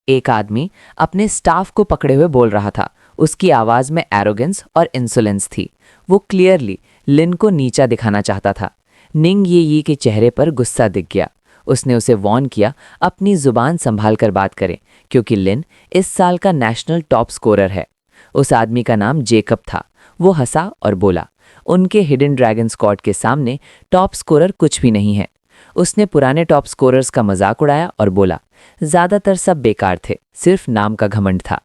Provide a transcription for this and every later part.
एक आदमी अपने स्टाफ को पकड़े हुए बोल रहा था। उसकी आवाज में एरोगेंस और इंसोलेंस थी। वो क्लियरली लिन को नीचा दिखाना चाहता था। निंग ये के चेहरे पर गुस्सा दिख गया। उसने उसे वार्न किया, अपनी जुबान संभाल कर बात करें, क्योंकि लिन इस साल का नेशनल टॉप स्कोरर है। उस आदमी का नाम जेकब था। वो हंसा और बोला, उनके हिडन ड्रैगन स्क्वाड के सामने टॉप स्कोरर कुछ भी नहीं है। उसने पुराने टॉप स्कोरर्स का मजाक उड़ाया और बोला, ज्यादातर सब बेकार थे, सिर्फ नाम का घमंड था।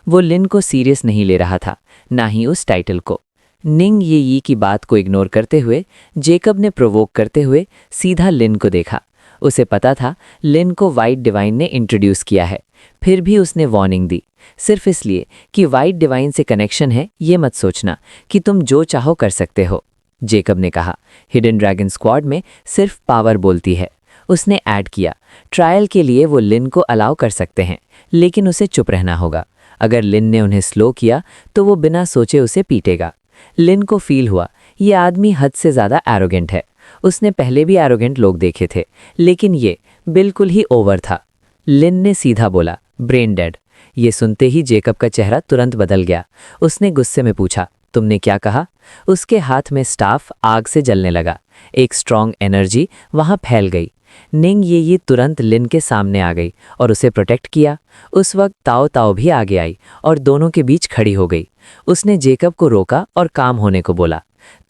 वो लिन को सीरियस नहीं ले रहा था, ना ही उस टाइटल को। निंग ये की बात को इग्नोर करते हुए जेकब ने प्रोवोक करते हुए सीधा लिन को देखा। उसे पता था लिन को वाइट डिवाइन ने इंट्रोड्यूस किया है, फिर भी उसने वार्निंग दी, सिर्फ इसलिए कि वाइट डिवाइन से कनेक्शन है। ये मत सोचना कि तुम जो चाहो कर सकते हो। जेकब ने कहा, हिडन ड्रैगन स्क्वाड में सिर्फ पावर बोलती है। उसने ऐड किया, ट्रायल के लिए वो लिन को अलाउ कर सकते हैं, लेकिन उसे चुप रहना होगा। अगर लिन ने उन्हें स्लो किया तो वो बिना सोचे उसे पीटेगा। लिन को फील हुआ ये आदमी हद से ज़्यादा एरोगेंट है। उसने पहले भी एरोगेंट लोग देखे थे, लेकिन ये बिल्कुल ही ओवर था। लिन ने सीधा बोला, ब्रेन डेड। ये सुनते ही जेकब का चेहरा तुरंत बदल गया। उसने गुस्से में पूछा, तुमने क्या कहा? उसके हाथ में स्टाफ आग से जलने लगा। एक स्ट्रॉन्ग एनर्जी वहां फैल गई। निंग ये तुरंत लिन के सामने आ गई और उसे प्रोटेक्ट किया। उस वक्त ताओ ताओ भी आगे आई और दोनों के बीच खड़ी हो गई। उसने जेकब को रोका और काम होने को बोला।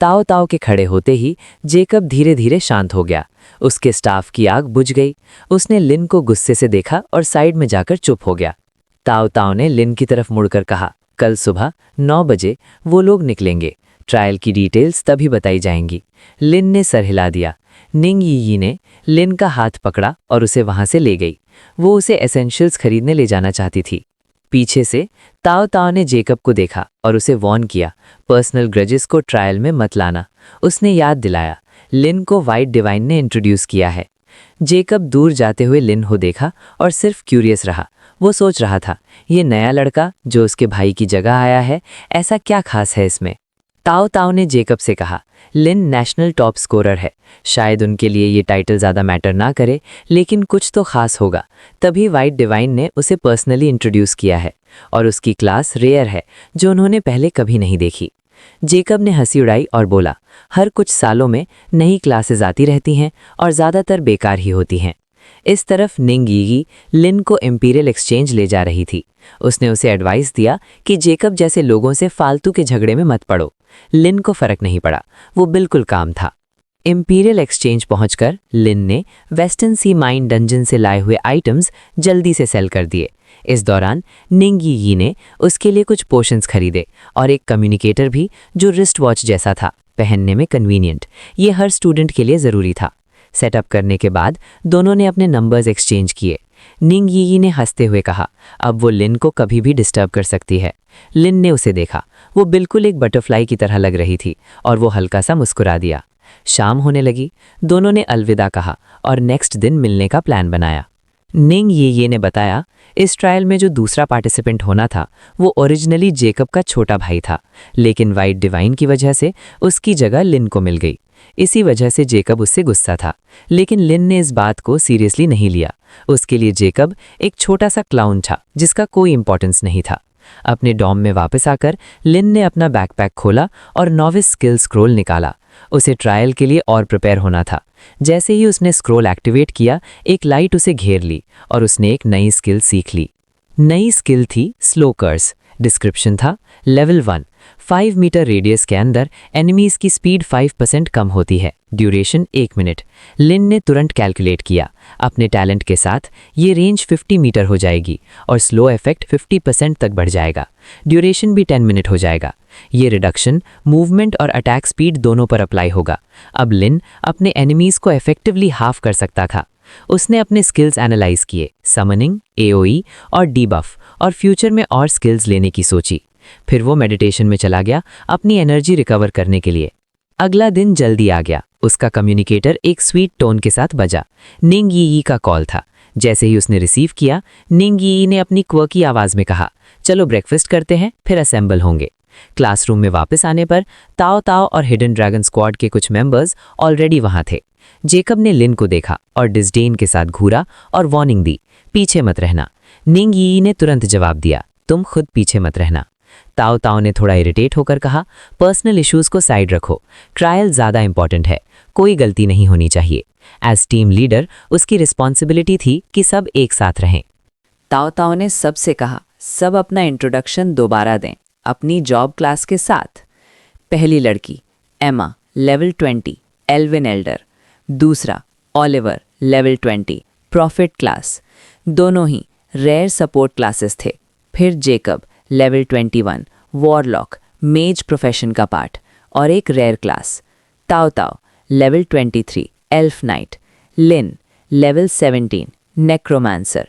ताओ ताओ के खड़े होते ही जेकब धीरे धीरे शांत हो गया। उसके स्टाफ की आग बुझ गई। उसने लिन को गुस्से से देखा और साइड में जाकर चुप हो गया। ताओ ताओ ने लिन की तरफ मुड़कर कहा, कल सुबह 9 बजे वो लोग निकलेंगे। ट्रायल की डिटेल्स तभी बताई जाएंगी। लिन ने सर हिला दिया। निंग यी ने लिन का हाथ पकड़ा और उसे वहां से ले गई। वो उसे एसेंशियल्स खरीदने ले जाना चाहती थी। पीछे से ताओ ताओ ने जेकब को देखा और उसे वार्न किया, पर्सनल ग्रजेस को ट्रायल में मत लाना। उसने याद दिलाया, लिन को वाइट डिवाइन ने इंट्रोड्यूस किया है। जेकब दूर जाते हुए लिन को देखा और सिर्फ क्यूरियस रहा। वो सोच रहा था, ये नया लड़का जो उसके भाई की जगह आया है, ऐसा क्या खास है इसमें? ताओ ताओ ने जेकब से कहा, लिन नेशनल टॉप स्कोरर है। शायद उनके लिए ये टाइटल ज़्यादा मैटर ना करे, लेकिन कुछ तो खास होगा। तभी वाइट डिवाइन ने उसे पर्सनली इंट्रोड्यूस किया है और उसकी क्लास रेयर है, जो उन्होंने पहले कभी नहीं देखी। जेकब ने हंसी उड़ाई और बोला, हर कुछ सालों में नई क्लासेस आती रहती हैं और ज़्यादातर बेकार ही होती हैं। इस तरफ निंग यी लिन को इंपीरियल एक्सचेंज ले जा रही थी। उसने उसे एडवाइस दिया कि जेकब जैसे लोगों से फालतू के झगड़े में मत पड़ो। लिन को फर्क नहीं पड़ा, वो बिल्कुल काम था। इंपीरियल एक्सचेंज पहुंचकर लिन ने वेस्टर्न सी माइन डंजन से लाए हुए आइटम्स जल्दी से सेल कर दिए। इस दौरान निंग यी ने उसके लिए कुछ पोशंस खरीदे और एक कम्युनिकेटर भी, जो रिस्ट वॉच जैसा था, पहनने में कन्वीनियंट। ये हर स्टूडेंट के लिए ज़रूरी था। सेटअप करने के बाद दोनों ने अपने नंबर्स एक्सचेंज किए। निंग यी ने हंसते हुए कहा, अब वो लिन को कभी भी डिस्टर्ब कर सकती है। लिन ने उसे देखा। वो बिल्कुल एक बटरफ्लाई की तरह लग रही थी और वो हल्का सा मुस्कुरा दिया। शाम होने लगी। दोनों ने अलविदा कहा और नेक्स्ट दिन मिलने का प्लान बनाया। निंग ये ने बताया, इस ट्रायल में जो दूसरा पार्टिसिपेंट होना था वो ओरिजिनली जेकब का छोटा भाई था, लेकिन वाइट डिवाइन की वजह से उसकी जगह लिन को मिल गई। इसी वजह से जेकब उससे गुस्सा था, लेकिन लिन ने इस बात को सीरियसली नहीं लिया। उसके लिए जेकब एक छोटा सा क्लाउन था जिसका कोई इंपॉर्टेंस नहीं था। अपने डॉम में वापस आकर लिन ने अपना बैकपैक खोला और नॉविस स्किल स्क्रोल निकाला। उसे ट्रायल के लिए और प्रिपेयर होना था। जैसे ही उसने स्क्रोल एक्टिवेट किया, एक लाइट उसे घेर ली और उसने एक नई स्किल सीख ली। नई स्किल थी स्लो कर्स। डिस्क्रिप्शन था, लेवल 1, 5 मीटर रेडियस के अंदर एनिमीज की स्पीड 5% कम होती है। Duration 1 minute. लिन ने तुरंत कैलकुलेट किया। अपने टैलेंट के साथ ये रेंज 50 मीटर हो जाएगी और स्लो इफेक्ट 50% तक बढ़ जाएगा। ड्यूरेशन भी 10 मिनट हो जाएगा। ये रिडक्शन मूवमेंट और अटैक स्पीड दोनों पर अप्लाई होगा। अब लिन अपने एनिमीज को इफेक्टिवली हाफ कर सकता था। उसने अपने स्किल्स एनालाइज किए, समनिंग, एओई और डीबफ, और फ्यूचर में और स्किल्स लेने की सोची। फिर वो मेडिटेशन में चला गया अपनी एनर्जी रिकवर करने के लिए। अगला दिन जल्दी आ गया। उसका कम्युनिकेटर एक स्वीट टोन के साथ बजा। निंग यी का कॉल था। जैसे ही उसने रिसीव किया, निंग यी ने अपनी क्वर्की आवाज में कहा, चलो ब्रेकफास्ट करते हैं, फिर असेंबल होंगे। क्लासरूम में वापस आने पर ताओ ताओ और हिडन ड्रैगन स्क्वाड के कुछ मेंबर्स ऑलरेडी वहां थे। जेकब ने लिन को देखा और डिस्डेन के साथ घूरा और वार्निंग दी, पीछे मत रहना। निंग यी ने तुरंत जवाब दिया, तुम खुद पीछे मत रहना। ताओ ताओ ने थोड़ा इरिटेट होकर कहा, पर्सनल इश्यूज को साइड रखो, ट्रायल ज़्यादा इंपॉर्टेंट है, कोई गलती नहीं होनी चाहिए। एज टीम लीडर उसकी रिस्पॉन्सिबिलिटी थी कि सब एक साथ रहें। ताओ ताओ ने सबसे कहा, सब अपना इंट्रोडक्शन दोबारा दें, अपनी जॉब क्लास के साथ। पहली लड़की एमा, लेवल 20, एल्विन एल्डर। दूसरा ओलिवर, लेवल 20, प्रॉफिट क्लास। दोनों ही रेयर सपोर्ट क्लासेस थे। फिर जेकब, लेवल 21, वॉरलॉक, मेज प्रोफेशन का पार्ट और एक रेयर क्लास। ताओ ताओ, लेवल 23, एल्फ नाइट। लिन, लेवल 17, नेक्रोमांसर।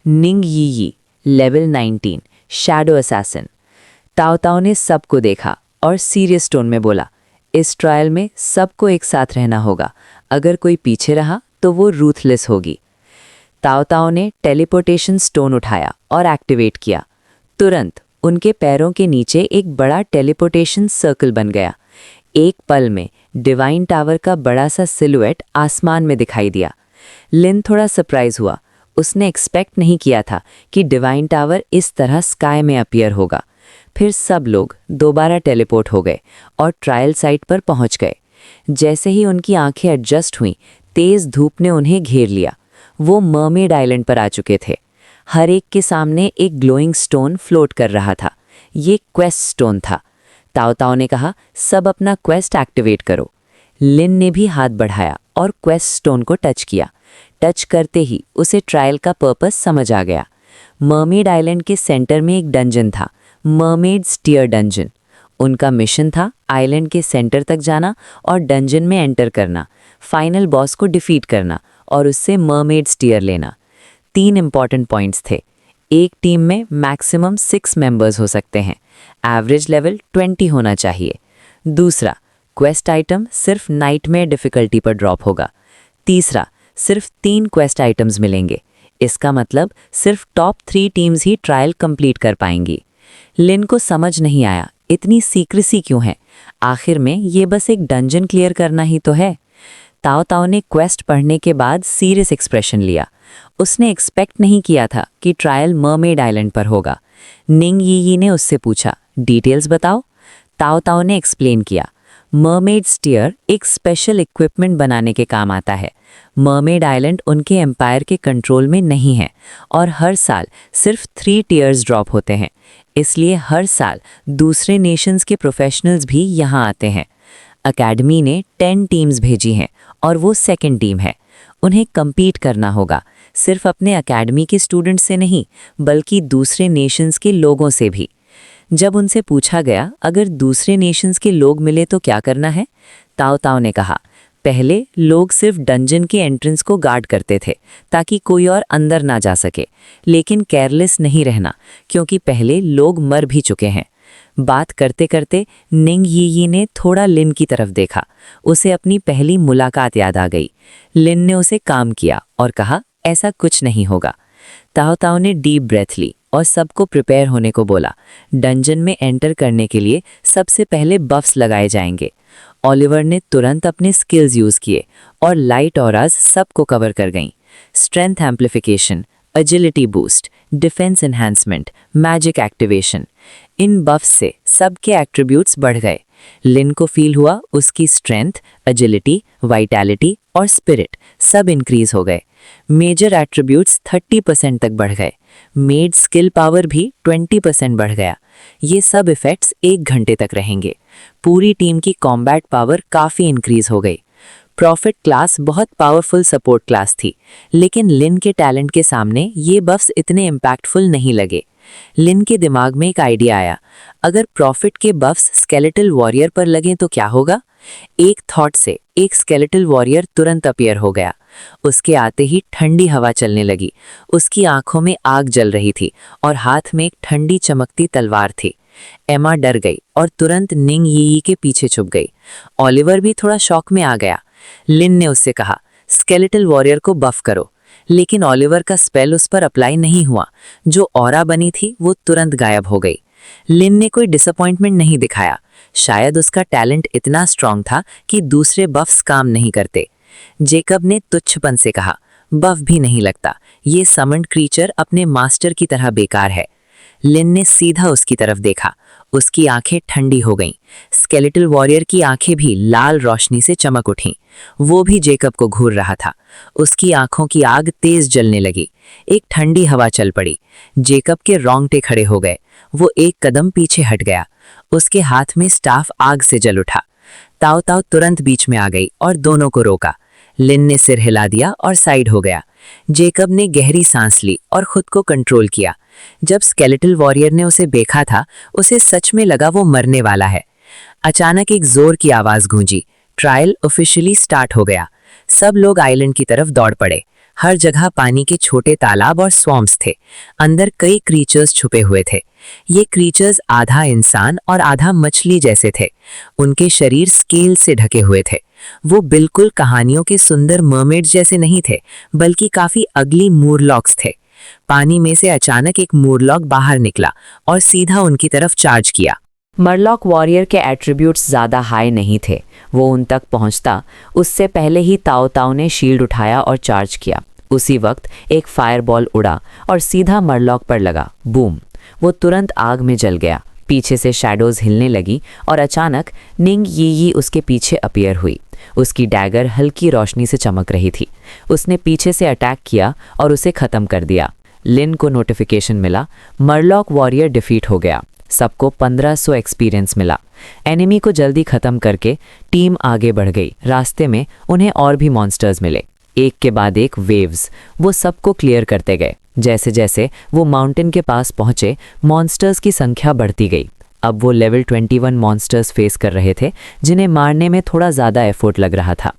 निंग यी, लेवल 19, शैडो असैसिन। ताओ ताओ ने सबको देखा और सीरियस टोन में बोला, इस ट्रायल में सबको एक साथ रहना होगा, अगर कोई पीछे रहा तो वो रूथलेस होगी। ताओ ताओ ने टेलीपोर्टेशन स्टोन उठाया और एक्टिवेट किया। तुरंत उनके पैरों के नीचे एक बड़ा टेलीपोर्टेशन सर्कल बन गया। एक पल में डिवाइन टावर का बड़ा सा सिलुएट आसमान में दिखाई दिया। लिन थोड़ा सरप्राइज हुआ, उसने एक्सपेक्ट नहीं किया था कि डिवाइन टावर इस तरह स्काई में अपीयर होगा। फिर सब लोग दोबारा टेलीपोर्ट हो गए और ट्रायल साइट पर पहुंच गए। जैसे ही उनकी आंखें एडजस्ट हुईं, तेज धूप ने उन्हें घेर लिया। वो मर्मेड आइलैंड पर आ चुके थे। हर एक के सामने एक ग्लोइंग स्टोन फ्लोट कर रहा था। ये क्वेस्ट स्टोन था। ताओ ताओ ने कहा, सब अपना क्वेस्ट एक्टिवेट करो। लिन ने भी हाथ बढ़ाया और क्वेस्ट स्टोन को टच किया। टच करते ही उसे ट्रायल का पर्पस समझ आ गया। मर्मेड आइलैंड के सेंटर में एक डंजन था, मर्मेड्स टियर डंजन। उनका मिशन था आइलैंड के सेंटर तक जाना और डंजन में एंटर करना, फाइनल बॉस को डिफीट करना और उससे मर्मेड्स टियर लेना। 3 इंपॉर्टेंट पॉइंट्स थे। एक टीम में मैक्सिमम 6 मेंबर्स हो सकते हैं। एवरेज लेवल 20 होना चाहिए। दूसरा, क्वेस्ट आइटम सिर्फ नाइटमेयर डिफ़िकल्टी पर ड्रॉप होगा। तीसरा, सिर्फ 3 क्वेस्ट आइटम्स मिलेंगे। इसका मतलब सिर्फ टॉप 3 टीम्स ही ट्रायल कंप्लीट कर पाएंगी। लिन को समझ नहीं आया, इतनी सीक्रेसी क्यों है? आखिर में ये बस एक डंजन क्लियर करना ही तो है। ताओ ताओ ने क्वेस्ट पढ़ने के बाद सीरियस एक्सप्रेशन लिया। उसने एक्सपेक्ट नहीं किया था कि ट्रायल मर्मेड आइलैंड पर होगा। निंग यी ने उससे पूछा, डिटेल्स बताओ। ताओ ताओ ने एक्सप्लेन किया, मर्मेड स्टीयर एक स्पेशल इक्विपमेंट बनाने के काम आता है। मर्मेड आइलैंड उनके एम्पायर के कंट्रोल में नहीं है और हर साल सिर्फ 3 टीयर्स ड्रॉप होते हैं। इसलिए हर साल दूसरे नेशंस के प्रोफेशनल्स भी यहाँ आते हैं। अकेडमी ने 10 टीम्स भेजी हैं और वो सेकंड टीम है। उन्हें compete करना होगा, सिर्फ अपने अकेडमी के स्टूडेंट्स से नहीं बल्कि दूसरे नेशंस के लोगों से भी। जब उनसे पूछा गया अगर दूसरे नेशंस के लोग मिले तो क्या करना है, ताओ ताओ ने कहा, पहले लोग सिर्फ डंजन के एंट्रेंस को गार्ड करते थे ताकि कोई और अंदर ना जा सके, लेकिन केयरलेस नहीं रहना क्योंकि पहले लोग मर भी चुके हैं। बात करते करते निंग यी ने थोड़ा लिन की तरफ देखा। उसे अपनी पहली मुलाकात याद आ गई। लिन ने उसे काम किया और कहा, ऐसा कुछ नहीं होगा। ताओ ताओ ने डीप ब्रेथ ली और सबको प्रिपेयर होने को बोला। डंजन में एंटर करने के लिए सबसे पहले बफ्स लगाए जाएंगे। ओलिवर ने तुरंत अपने स्किल्स यूज किए और लाइट ऑराज सबको कवर कर गईं। Strength amplification, agility boost, defence enhancement, magic activation. इन बफ्स से सबके एट्रीब्यूट्स बढ़ गए। लिन को फील हुआ उसकी स्ट्रेंथ, एजिलिटी, वाइटैलिटी और स्पिरिट सब इंक्रीज हो गए। मेजर एट्रीब्यूट्स 30% तक बढ़ गए। मेड स्किल पावर भी 20% बढ़ गया। ये सब इफेक्ट्स 1 घंटे तक रहेंगे। पूरी टीम की कॉम्बैट पावर काफ़ी इंक्रीज हो गई। प्रॉफिट क्लास बहुत पावरफुल सपोर्ट क्लास थी, लेकिन लिन के टैलेंट के सामने ये बफ्स इतने इम्पैक्टफुल नहीं लगे। लिन के दिमाग में एक आइडिया आया, अगर प्रॉफिट के बफ्स स्केलेटल वॉरियर पर लगें तो क्या होगा? एक थॉट से एक स्केलेटल वॉरियर तुरंत अपीयर हो गया। उसके आते ही ठंडी हवा चलने लगी। उसकी आंखों में आग जल रही थी और हाथ में एक ठंडी चमकती तलवार थी। एमा डर गई और तुरंत निंग यी के पीछे छुप गई। ओलिवर भी थोड़ा शॉक में आ गया। लिन ने उससे कहा, स्केलेटल वॉरियर को बफ करो, लेकिन ओलिवर का स्पेल उस पर अप्लाई नहीं हुआ। जो ऑरा बनी थी वो तुरंत गायब हो गई। लिन ने कोई डिसअपॉइंटमेंट नहीं दिखाया। शायद उसका टैलेंट इतना स्ट्रांग था कि दूसरे बफ्स काम नहीं करते। जेकब ने तुच्छपन से कहा, बफ भी नहीं लगता। ये समन्ड क्रीचर अपने मास्टर की तरह बेकार है। लिन ने सीधा उसकी तरफ देखा। उसकी आंखें ठंडी हो गईं। स्केलेटल वॉरियर की आंखें भी लाल रोशनी से चमक उठीं। वो भी जेकब को घूर रहा था। उसकी आंखों की आग तेज जलने लगी। एक ठंडी हवा चल पड़ी। जेकब के रोंगटे खड़े हो गए। वो एक कदम पीछे हट गया। उसके हाथ में स्टाफ आग से जल उठा। ताओ ताओ तुरंत बीच में आ गई और दोनों को रोका। लिन ने सिर हिला दिया और साइड हो गया। जेकब ने गहरी सांस ली और खुद को कंट्रोल किया। जब स्केलेटल वॉरियर ने उसे देखा था, उसे सच में लगा वो मरने वाला है। अचानक एक जोर की आवाज गूंजी। ट्रायल ऑफिशियली स्टार्ट हो गया। सब लोग आइलैंड की तरफ दौड़ पड़े। हर जगह पानी के छोटे तालाब और स्वॉम्प्स थे। अंदर कई क्रीचर्स छुपे हुए थे। ये क्रीचर्स आधा इंसान और आधा मछली जैसे थे। उनके शरीर स्केल से ढके हुए थे। वो बिल्कुल कहानियों के सुंदर मर्मेड जैसे नहीं थे, बल्कि काफी अगली मूरलॉक्स थे। पानी में से अचानक एक मूरलॉक बाहर निकला और सीधा उनकी तरफ चार्ज किया। मरलॉक वॉरियर के एट्रीब्यूट्स ज़्यादा हाई नहीं थे। वो उन तक पहुंचता उससे पहले ही ताओ ताओ ने शील्ड उठाया और चार्ज किया। उसी वक्त एक फायरबॉल उड़ा और सीधा मरलॉक पर लगा। बूम! वो तुरंत आग में जल गया। पीछे से शैडोज हिलने लगी और अचानक निंग यी उसके पीछे अपीयर हुई। उसकी डैगर हल्की रोशनी से चमक रही थी। उसने पीछे से अटैक किया और उसे खत्म कर दिया। लिन को नोटिफिकेशन मिला, मरलॉक वॉरियर डिफीट हो गया। सबको 1500 एक्सपीरियंस मिला। एनिमी को जल्दी खत्म करके टीम आगे बढ़ गई। रास्ते में उन्हें और भी मॉन्स्टर्स मिले, एक के बाद एक वेव्स। वो सबको क्लियर करते गए। जैसे जैसे वो माउंटेन के पास पहुंचे, मॉन्स्टर्स की संख्या बढ़ती गई। अब वो लेवल 21 मॉन्स्टर्स फेस कर रहे थे, जिन्हें मारने में थोड़ा ज़्यादा एफर्ट लग रहा था।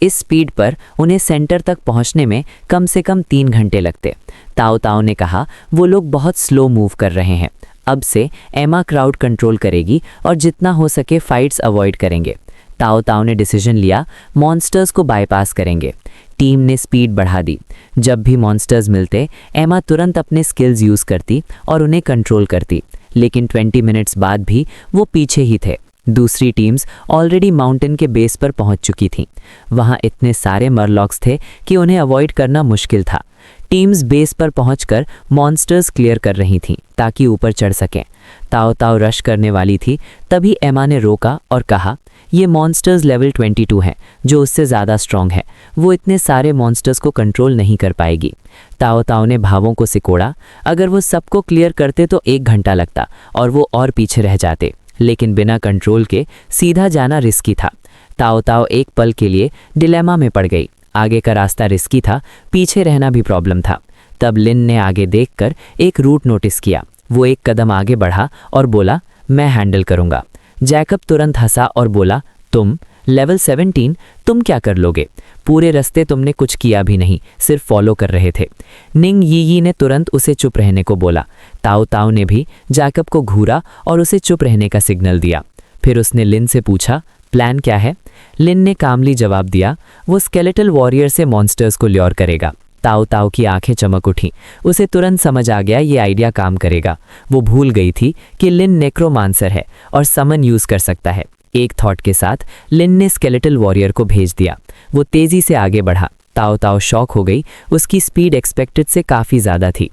इस स्पीड पर उन्हें सेंटर तक पहुंचने में कम से कम 3 घंटे लगते। ताओ ताओ ने कहा, वो लोग बहुत स्लो मूव कर रहे हैं। अब से एमा क्राउड कंट्रोल करेगी और जितना हो सके फाइट्स अवॉइड करेंगे। ताओ ताओ ने डिसीजन लिया, मॉन्स्टर्स को बाईपास करेंगे। टीम ने स्पीड बढ़ा दी। जब भी मॉन्स्टर्स मिलते, एमा तुरंत अपने स्किल्स यूज़ करती और उन्हें कंट्रोल करती। लेकिन 20 मिनट्स बाद भी वो पीछे ही थे। दूसरी टीम्स ऑलरेडी माउंटेन के बेस पर पहुंच चुकी थीं। वहां इतने सारे मरलॉक्स थे कि उन्हें अवॉइड करना मुश्किल था। टीम्स बेस पर पहुंचकर मॉन्स्टर्स क्लियर कर रही थीं ताकि ऊपर चढ़ सकें। ताओ ताओ रश करने वाली थी, तभी एमा ने रोका और कहा, ये मॉन्स्टर्स लेवल 22 हैं, जो उससे ज़्यादा स्ट्रॉन्ग है। वो इतने सारे मॉन्स्टर्स को कंट्रोल नहीं कर पाएगी। ताओ ताओ ने भावों को सिकोड़ा। अगर वो सबको क्लियर करते तो 1 घंटा लगता और वो और पीछे रह जाते। लेकिन बिना कंट्रोल के सीधा जाना रिस्की था। ताओ ताओ एक पल के लिए डिलेमा में पड़ गई। आगे का रास्ता रिस्की था, पीछे रहना भी प्रॉब्लम था। तब लिन ने आगे देखकर एक रूट नोटिस किया। वो एक कदम आगे बढ़ा और बोला, मैं हैंडल करूंगा। जैकब तुरंत हंसा और बोला, तुम लेवल 17, तुम क्या कर लोगे? पूरे रास्ते तुमने कुछ किया भी नहीं, सिर्फ फॉलो कर रहे थे। निंग यी ने तुरंत उसे चुप रहने को बोला। ताओ ताओ ने भी जैकब को घूरा और उसे चुप रहने का सिग्नल दिया। फिर उसने लिन से पूछा, प्लान क्या है? लिन ने कामली जवाब दिया, वो स्केलेटल वॉरियर से मॉन्स्टर्स को ल्योर करेगा। ताओ ताओ की आंखें चमक उठीं। उसे तुरंत समझ आ गया ये आइडिया काम करेगा। वो भूल गई थी कि लिन नेक्रोमांसर है और समन यूज कर सकता है। एक थॉट के साथ लिन ने स्केलेटल वॉरियर को भेज दिया। वो तेजी से आगे बढ़ा। ताओ ताओ शॉक हो गई। उसकी स्पीड एक्सपेक्टेड से काफ़ी ज़्यादा थी।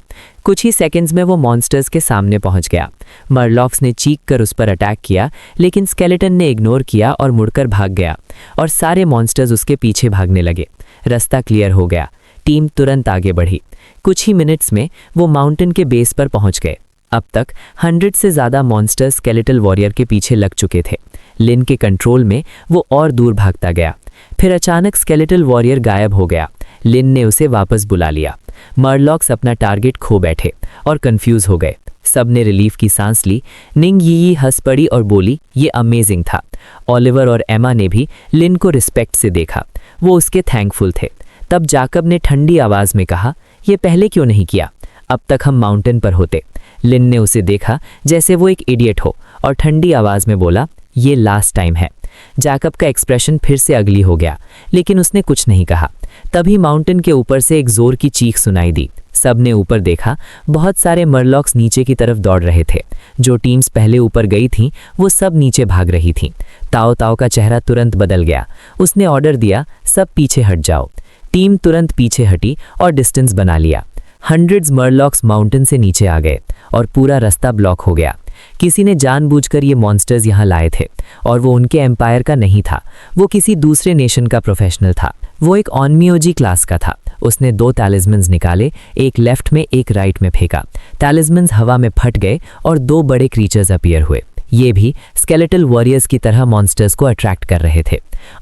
कुछ ही सेकंड्स में वो मॉन्स्टर्स के सामने पहुंच गया। मरलॉक्स ने चीख कर उस पर अटैक किया, लेकिन स्केलेटन ने इग्नोर किया और मुड़कर भाग गया और सारे मॉन्स्टर्स उसके पीछे भागने लगे। रास्ता क्लियर हो गया। टीम तुरंत आगे बढ़ी। कुछ ही मिनट्स में वो माउंटेन के बेस पर पहुंच गए। अब तक 100 से ज़्यादा मॉन्स्टर्स स्केलेटल वॉरियर के पीछे लग चुके थे। लिन के कंट्रोल में वो और दूर भागता गया। फिर अचानक स्केलेटल वॉरियर गायब हो गया। लिन ने उसे वापस बुला लिया। मरलॉक्स अपना टारगेट खो बैठे और कंफ्यूज हो गए। सबने रिलीफ की सांस ली। निंग यी हंस पड़ी और बोली, ये अमेजिंग था। ओलिवर और एमा ने भी लिन को रिस्पेक्ट से देखा। वो उसके थैंकफुल थे। तब जैकब ने ठंडी आवाज़ में कहा, ये पहले क्यों नहीं किया? अब तक हम माउंटेन पर होते। लिन ने उसे देखा जैसे वो एक इडियट हो और ठंडी आवाज़ में बोला, ये लास्ट टाइम है। जैकब का एक्सप्रेशन फिर से अगली हो गया, लेकिन उसने कुछ नहीं कहा। तभी माउंटेन के ऊपर से एक जोर की चीख सुनाई दी। सबने ऊपर देखा। बहुत सारे मरलॉक्स नीचे की तरफ दौड़ रहे थे। जो टीम्स पहले ऊपर गई थीं, वो सब नीचे भाग रही थीं। ताओ ताओ का चेहरा तुरंत बदल गया। उसने ऑर्डर दिया, सब पीछे हट जाओ। टीम तुरंत पीछे हटी और डिस्टेंस बना लिया। हंड्रेड्स मरलॉक्स माउंटेन से नीचे आ गए और पूरा रास्ता ब्लॉक हो गया। किसी ने जानबूझकर ये मॉन्स्टर्स यहाँ लाए थे और वो उनके एम्पायर का नहीं था, वो किसी दूसरे नेशन का प्रोफेशनल था। वो एक ऑनमियोजी क्लास का था। उसने 2 टैलिस्मन्स निकाले, एक लेफ्ट में एक राइट में फेंका। टैलिस्मन्स हवा में फट गए और 2 बड़े क्रीचर्स अपीयर हुए। ये भी स्केलेटल वॉरियर्स की तरह मॉन्स्टर्स को अट्रैक्ट कर रहे थे।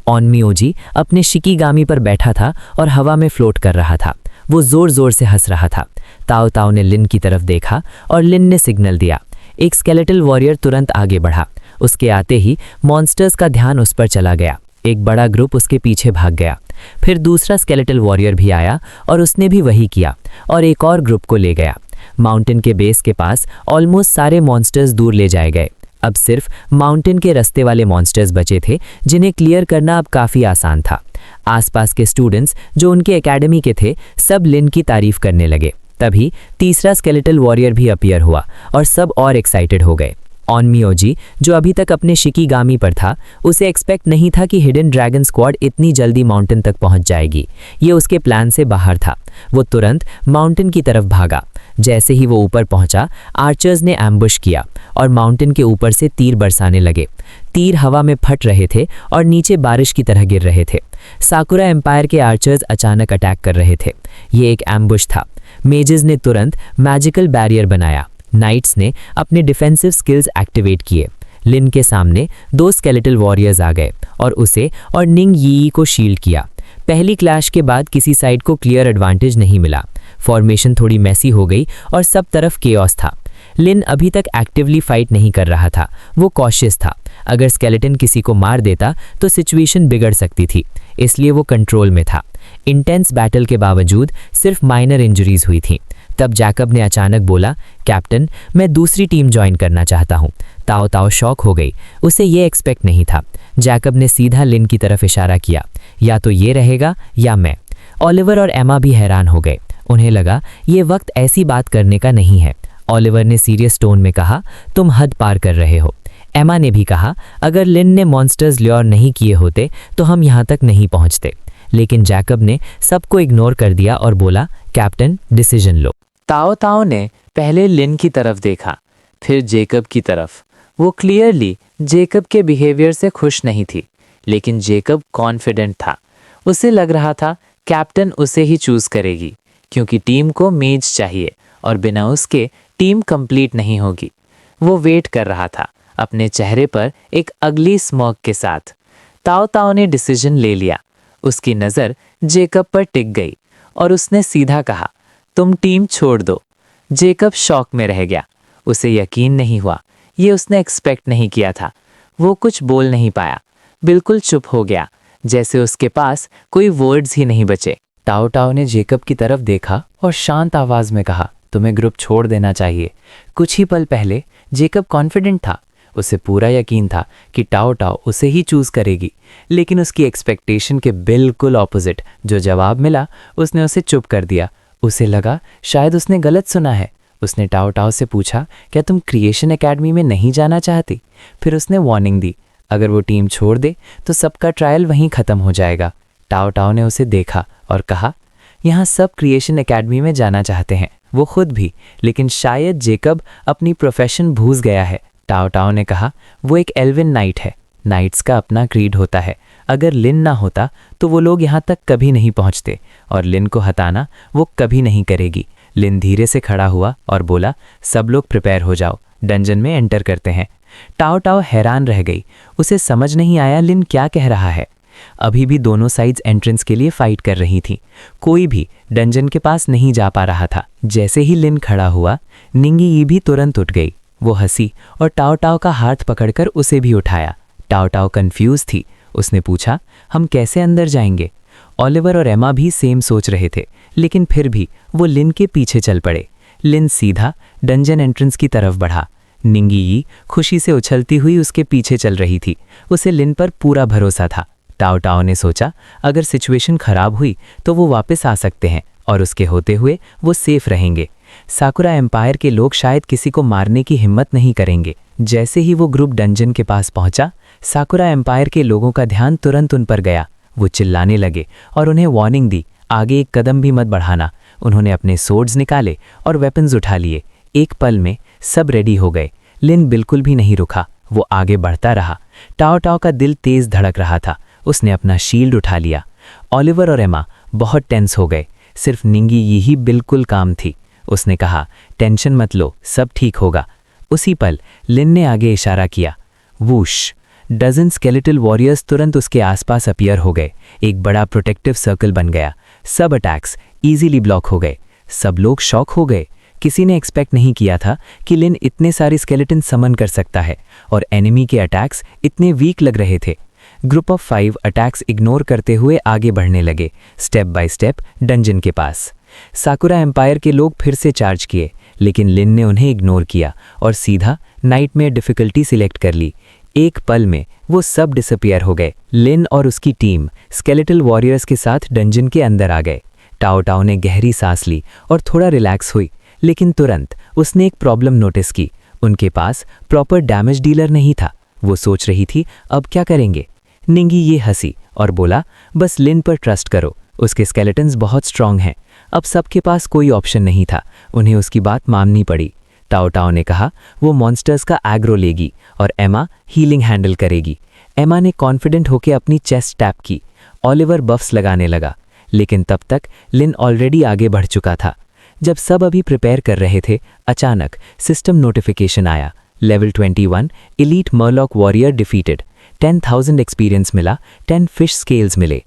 ऑनमियोजी अपने शिकीगामी पर बैठा था और हवा में फ्लोट कर रहा था। वो जोर जोर से हंस रहा था। ताओ ताओ ने लिन की तरफ देखा और लिन ने सिग्नल दिया। एक स्केलेटल वॉरियर तुरंत आगे बढ़ा। उसके आते ही मॉन्स्टर्स का ध्यान उस पर चला गया। एक बड़ा ग्रुप उसके पीछे भाग गया। फिर दूसरा स्केलेटल वॉरियर भी आया और उसने भी वही किया और एक और ग्रुप को ले गया। माउंटेन के बेस के पास ऑलमोस्ट सारे मॉन्स्टर्स दूर ले जाए गए। अब सिर्फ माउंटेन के रास्ते वाले मॉन्स्टर्स बचे थे, जिन्हें क्लियर करना अब काफ़ी आसान था। आसपास के स्टूडेंट्स जो उनके एकेडमी के थे, सब लिन की तारीफ करने लगे। तभी तीसरा स्केलेटल वॉरियर भी अपीयर हुआ और सब और एक्साइटेड हो गए। ऑनमियोजी, जो अभी तक अपने शिकीगामी पर था, उसे एक्सपेक्ट नहीं था कि हिडन ड्रैगन स्क्वाड इतनी जल्दी माउंटेन तक पहुंच जाएगी। ये उसके प्लान से बाहर था। वो तुरंत माउंटेन की तरफ भागा। जैसे ही वो ऊपर पहुंचा, आर्चर्स ने एम्बुश किया और माउंटेन के ऊपर से तीर बरसाने लगे। तीर हवा में फट रहे थे और नीचे बारिश की तरह गिर रहे थे। साकुरा एम्पायर के आर्चर्स अचानक अटैक कर रहे थे। ये एक एम्बुश था। मेजेस ने तुरंत मैजिकल बैरियर बनाया। नाइट्स ने अपने डिफेंसिव स्किल्स एक्टिवेट किए। लिन के सामने 2 स्केलेटल वॉरियर्स आ गए और उसे और निंग यी को शील्ड किया। पहली क्लैश के बाद किसी साइड को क्लियर एडवांटेज नहीं मिला। फॉर्मेशन थोड़ी मैसी हो गई और सब तरफ केओस था। लिन अभी तक एक्टिवली फाइट नहीं कर रहा था। वो कॉशियस था। अगर स्केलेटन किसी को मार देता तो सिचुएशन बिगड़ सकती थी, इसलिए वो कंट्रोल में था। इंटेंस बैटल के बावजूद सिर्फ माइनर इंजरीज हुई थी। तब जैकब ने अचानक बोला, कैप्टन, मैं दूसरी टीम ज्वाइन करना चाहता हूँ। ताओ ताओ शॉक हो गई। उसे ये एक्सपेक्ट नहीं था। जैकब ने सीधा लिन की तरफ इशारा किया, या तो ये रहेगा या मैं। ओलिवर और एमा भी हैरान हो गए। उन्हें लगा ये वक्त ऐसी बात करने का नहीं है। ओलिवर ने सीरियस टोन में कहा, तुम हद पार कर रहे हो। एमा ने भी कहा, अगर लिन ने मॉन्स्टर्स ल्योर नहीं किए होते तो हम यहाँ तक नहीं पहुँचते। लेकिन जैकब ने सबको इग्नोर कर दिया और बोला, कैप्टन, डिसीजन लो। ताओ ताओ ने पहले लिन की तरफ देखा, फिर जेकब की तरफ। वो क्लियरली जेकब के बिहेवियर से खुश नहीं थी, लेकिन जेकब कॉन्फिडेंट था। उसे लग रहा था कैप्टन उसे ही चूज करेगी, क्योंकि टीम को मेज चाहिए और बिना उसके टीम कंप्लीट नहीं होगी। वो वेट कर रहा था, अपने चेहरे पर एक अगली स्मॉग के साथ। ताओ ताओ ने डिसीजन ले लिया। उसकी नज़र जेकब पर टिक गई और उसने सीधा कहा, तुम टीम छोड़ दो। जेकब शॉक में रह गया। उसे यकीन नहीं हुआ। ये उसने एक्सपेक्ट नहीं किया था। वो कुछ बोल नहीं पाया, बिल्कुल चुप हो गया, जैसे उसके पास कोई वर्ड्स ही नहीं बचे। ताओ ताओ ने जेकब की तरफ देखा और शांत आवाज में कहा, तुम्हें ग्रुप छोड़ देना चाहिए। कुछ ही पल पहले जेकब कॉन्फिडेंट था। उसे पूरा यकीन था कि ताओ ताओ उसे ही चूज करेगी, लेकिन उसकी एक्सपेक्टेशन के बिल्कुल ऑपोजिट जो जवाब मिला, उसने उसे चुप कर दिया। उसे लगा शायद उसने गलत सुना है। उसने ताओ ताओ से पूछा, क्या तुम क्रिएशन एकेडमी में नहीं जाना चाहती? फिर उसने वार्निंग दी, अगर वो टीम छोड़ दे तो सबका ट्रायल वहीं ख़त्म हो जाएगा। ताओ ताओ ने उसे देखा और कहा, यहाँ सब क्रिएशन एकेडमी में जाना चाहते हैं, वो खुद भी, लेकिन शायद जेकब अपनी प्रोफेशन भूल गया है। ताओ ताओ ने कहा, वो एक एल्विन नाइट है। नाइट्स का अपना क्रीड होता है। अगर लिन ना होता तो वो लोग यहाँ तक कभी नहीं पहुँचते, और लिन को हटाना वो कभी नहीं करेगी। लिन धीरे से खड़ा हुआ और बोला, सब लोग प्रिपेयर हो जाओ, डंजन में एंटर करते हैं। ताओ ताओ हैरान रह गई। उसे समझ नहीं आया लिन क्या कह रहा है। अभी भी दोनों साइड्स एंट्रेंस के लिए फाइट कर रही थी। कोई भी डंजन के पास नहीं जा पा रहा था। जैसे ही लिन खड़ा हुआ, निंगी भी तुरंत उठ गई। वो हंसी और ताओ ताओ का हाथ पकड़कर उसे भी उठाया। ताओ ताओ कंफ्यूज थी। उसने पूछा, हम कैसे अंदर जाएंगे? ओलिवर और एमा भी सेम सोच रहे थे, लेकिन फिर भी वो लिन के पीछे चल पड़े। लिन सीधा डंजन एंट्रेंस की तरफ बढ़ा। निंगी खुशी से उछलती हुई उसके पीछे चल रही थी। उसे लिन पर पूरा भरोसा था। ताओ ताओ ने सोचा, अगर सिचुएशन खराब हुई तो वो वापस आ सकते हैं और उसके होते हुए वो सेफ रहेंगे। साकुरा एम्पायर के लोग शायद किसी को मारने की हिम्मत नहीं करेंगे। जैसे ही वो ग्रुप डंजन के पास पहुंचा, साकुरा एम्पायर के लोगों का ध्यान तुरंत उन पर गया। वो चिल्लाने लगे और उन्हें वार्निंग दी, आगे एक कदम भी मत बढ़ाना। उन्होंने अपने सोर्ड्स निकाले और वेपन्स उठा लिए। एक पल में सब रेडी हो गए। लिन बिल्कुल भी नहीं रुका, वो आगे बढ़ता रहा। टाओ टाओ का दिल तेज धड़क रहा था। उसने अपना शील्ड उठा लिया। ओलिवर और एमा बहुत टेंस हो गए। सिर्फ निंगी यही बिल्कुल काम थी। उसने कहा, टेंशन मत लो, सब ठीक होगा। उसी पल लिन ने आगे इशारा किया। वूश! डजन स्केलेटल वॉरियर्स तुरंत उसके आसपास अपीयर हो गए। एक बड़ा प्रोटेक्टिव सर्कल बन गया। सब अटैक्स इजीली ब्लॉक हो गए। सब लोग शॉक हो गए। किसी ने एक्सपेक्ट नहीं किया था कि लिन इतने सारे स्केलेटन समन कर सकता है, और एनिमी के अटैक्स इतने वीक लग रहे थे। ग्रुप ऑफ 5 अटैक्स इग्नोर करते हुए आगे बढ़ने लगे, स्टेप बाय स्टेप डंजन के पास। साकुरा एम्पायर के लोग फिर से चार्ज किए, लेकिन लिन ने उन्हें इग्नोर किया और सीधा नाइटमेयर डिफिकल्टी सिलेक्ट कर ली। एक पल में वो सब डिसअपियर हो गए। लिन और उसकी टीम स्केलेटल वॉरियर्स के साथ डंजन के अंदर आ गए। टाओ टाओ ने गहरी सांस ली और थोड़ा रिलैक्स हुई, लेकिन तुरंत उसने एक प्रॉब्लम नोटिस की। उनके पास प्रॉपर डैमेज डीलर नहीं था। वो सोच रही थी, अब क्या करेंगे। निंगी ये हंसी और बोला, बस लिन पर ट्रस्ट करो, उसके स्केलेटन्स बहुत स्ट्रांग हैं। अब सबके पास कोई ऑप्शन नहीं था, उन्हें उसकी बात माननी पड़ी। टाओ टाओ ने कहा वो मॉन्स्टर्स का एग्रो लेगी और एमा हीलिंग हैंडल करेगी। एमा ने कॉन्फिडेंट होकर अपनी चेस्ट टैप की। ओलिवर बफ्स लगाने लगा, लेकिन तब तक लिन ऑलरेडी आगे बढ़ चुका था। जब सब अभी प्रिपेयर कर रहे थे, अचानक सिस्टम नोटिफिकेशन आया। Level 21 elite murloc warrior defeated. 10,000 experience मिला, 10 फिश स्केल्स मिले।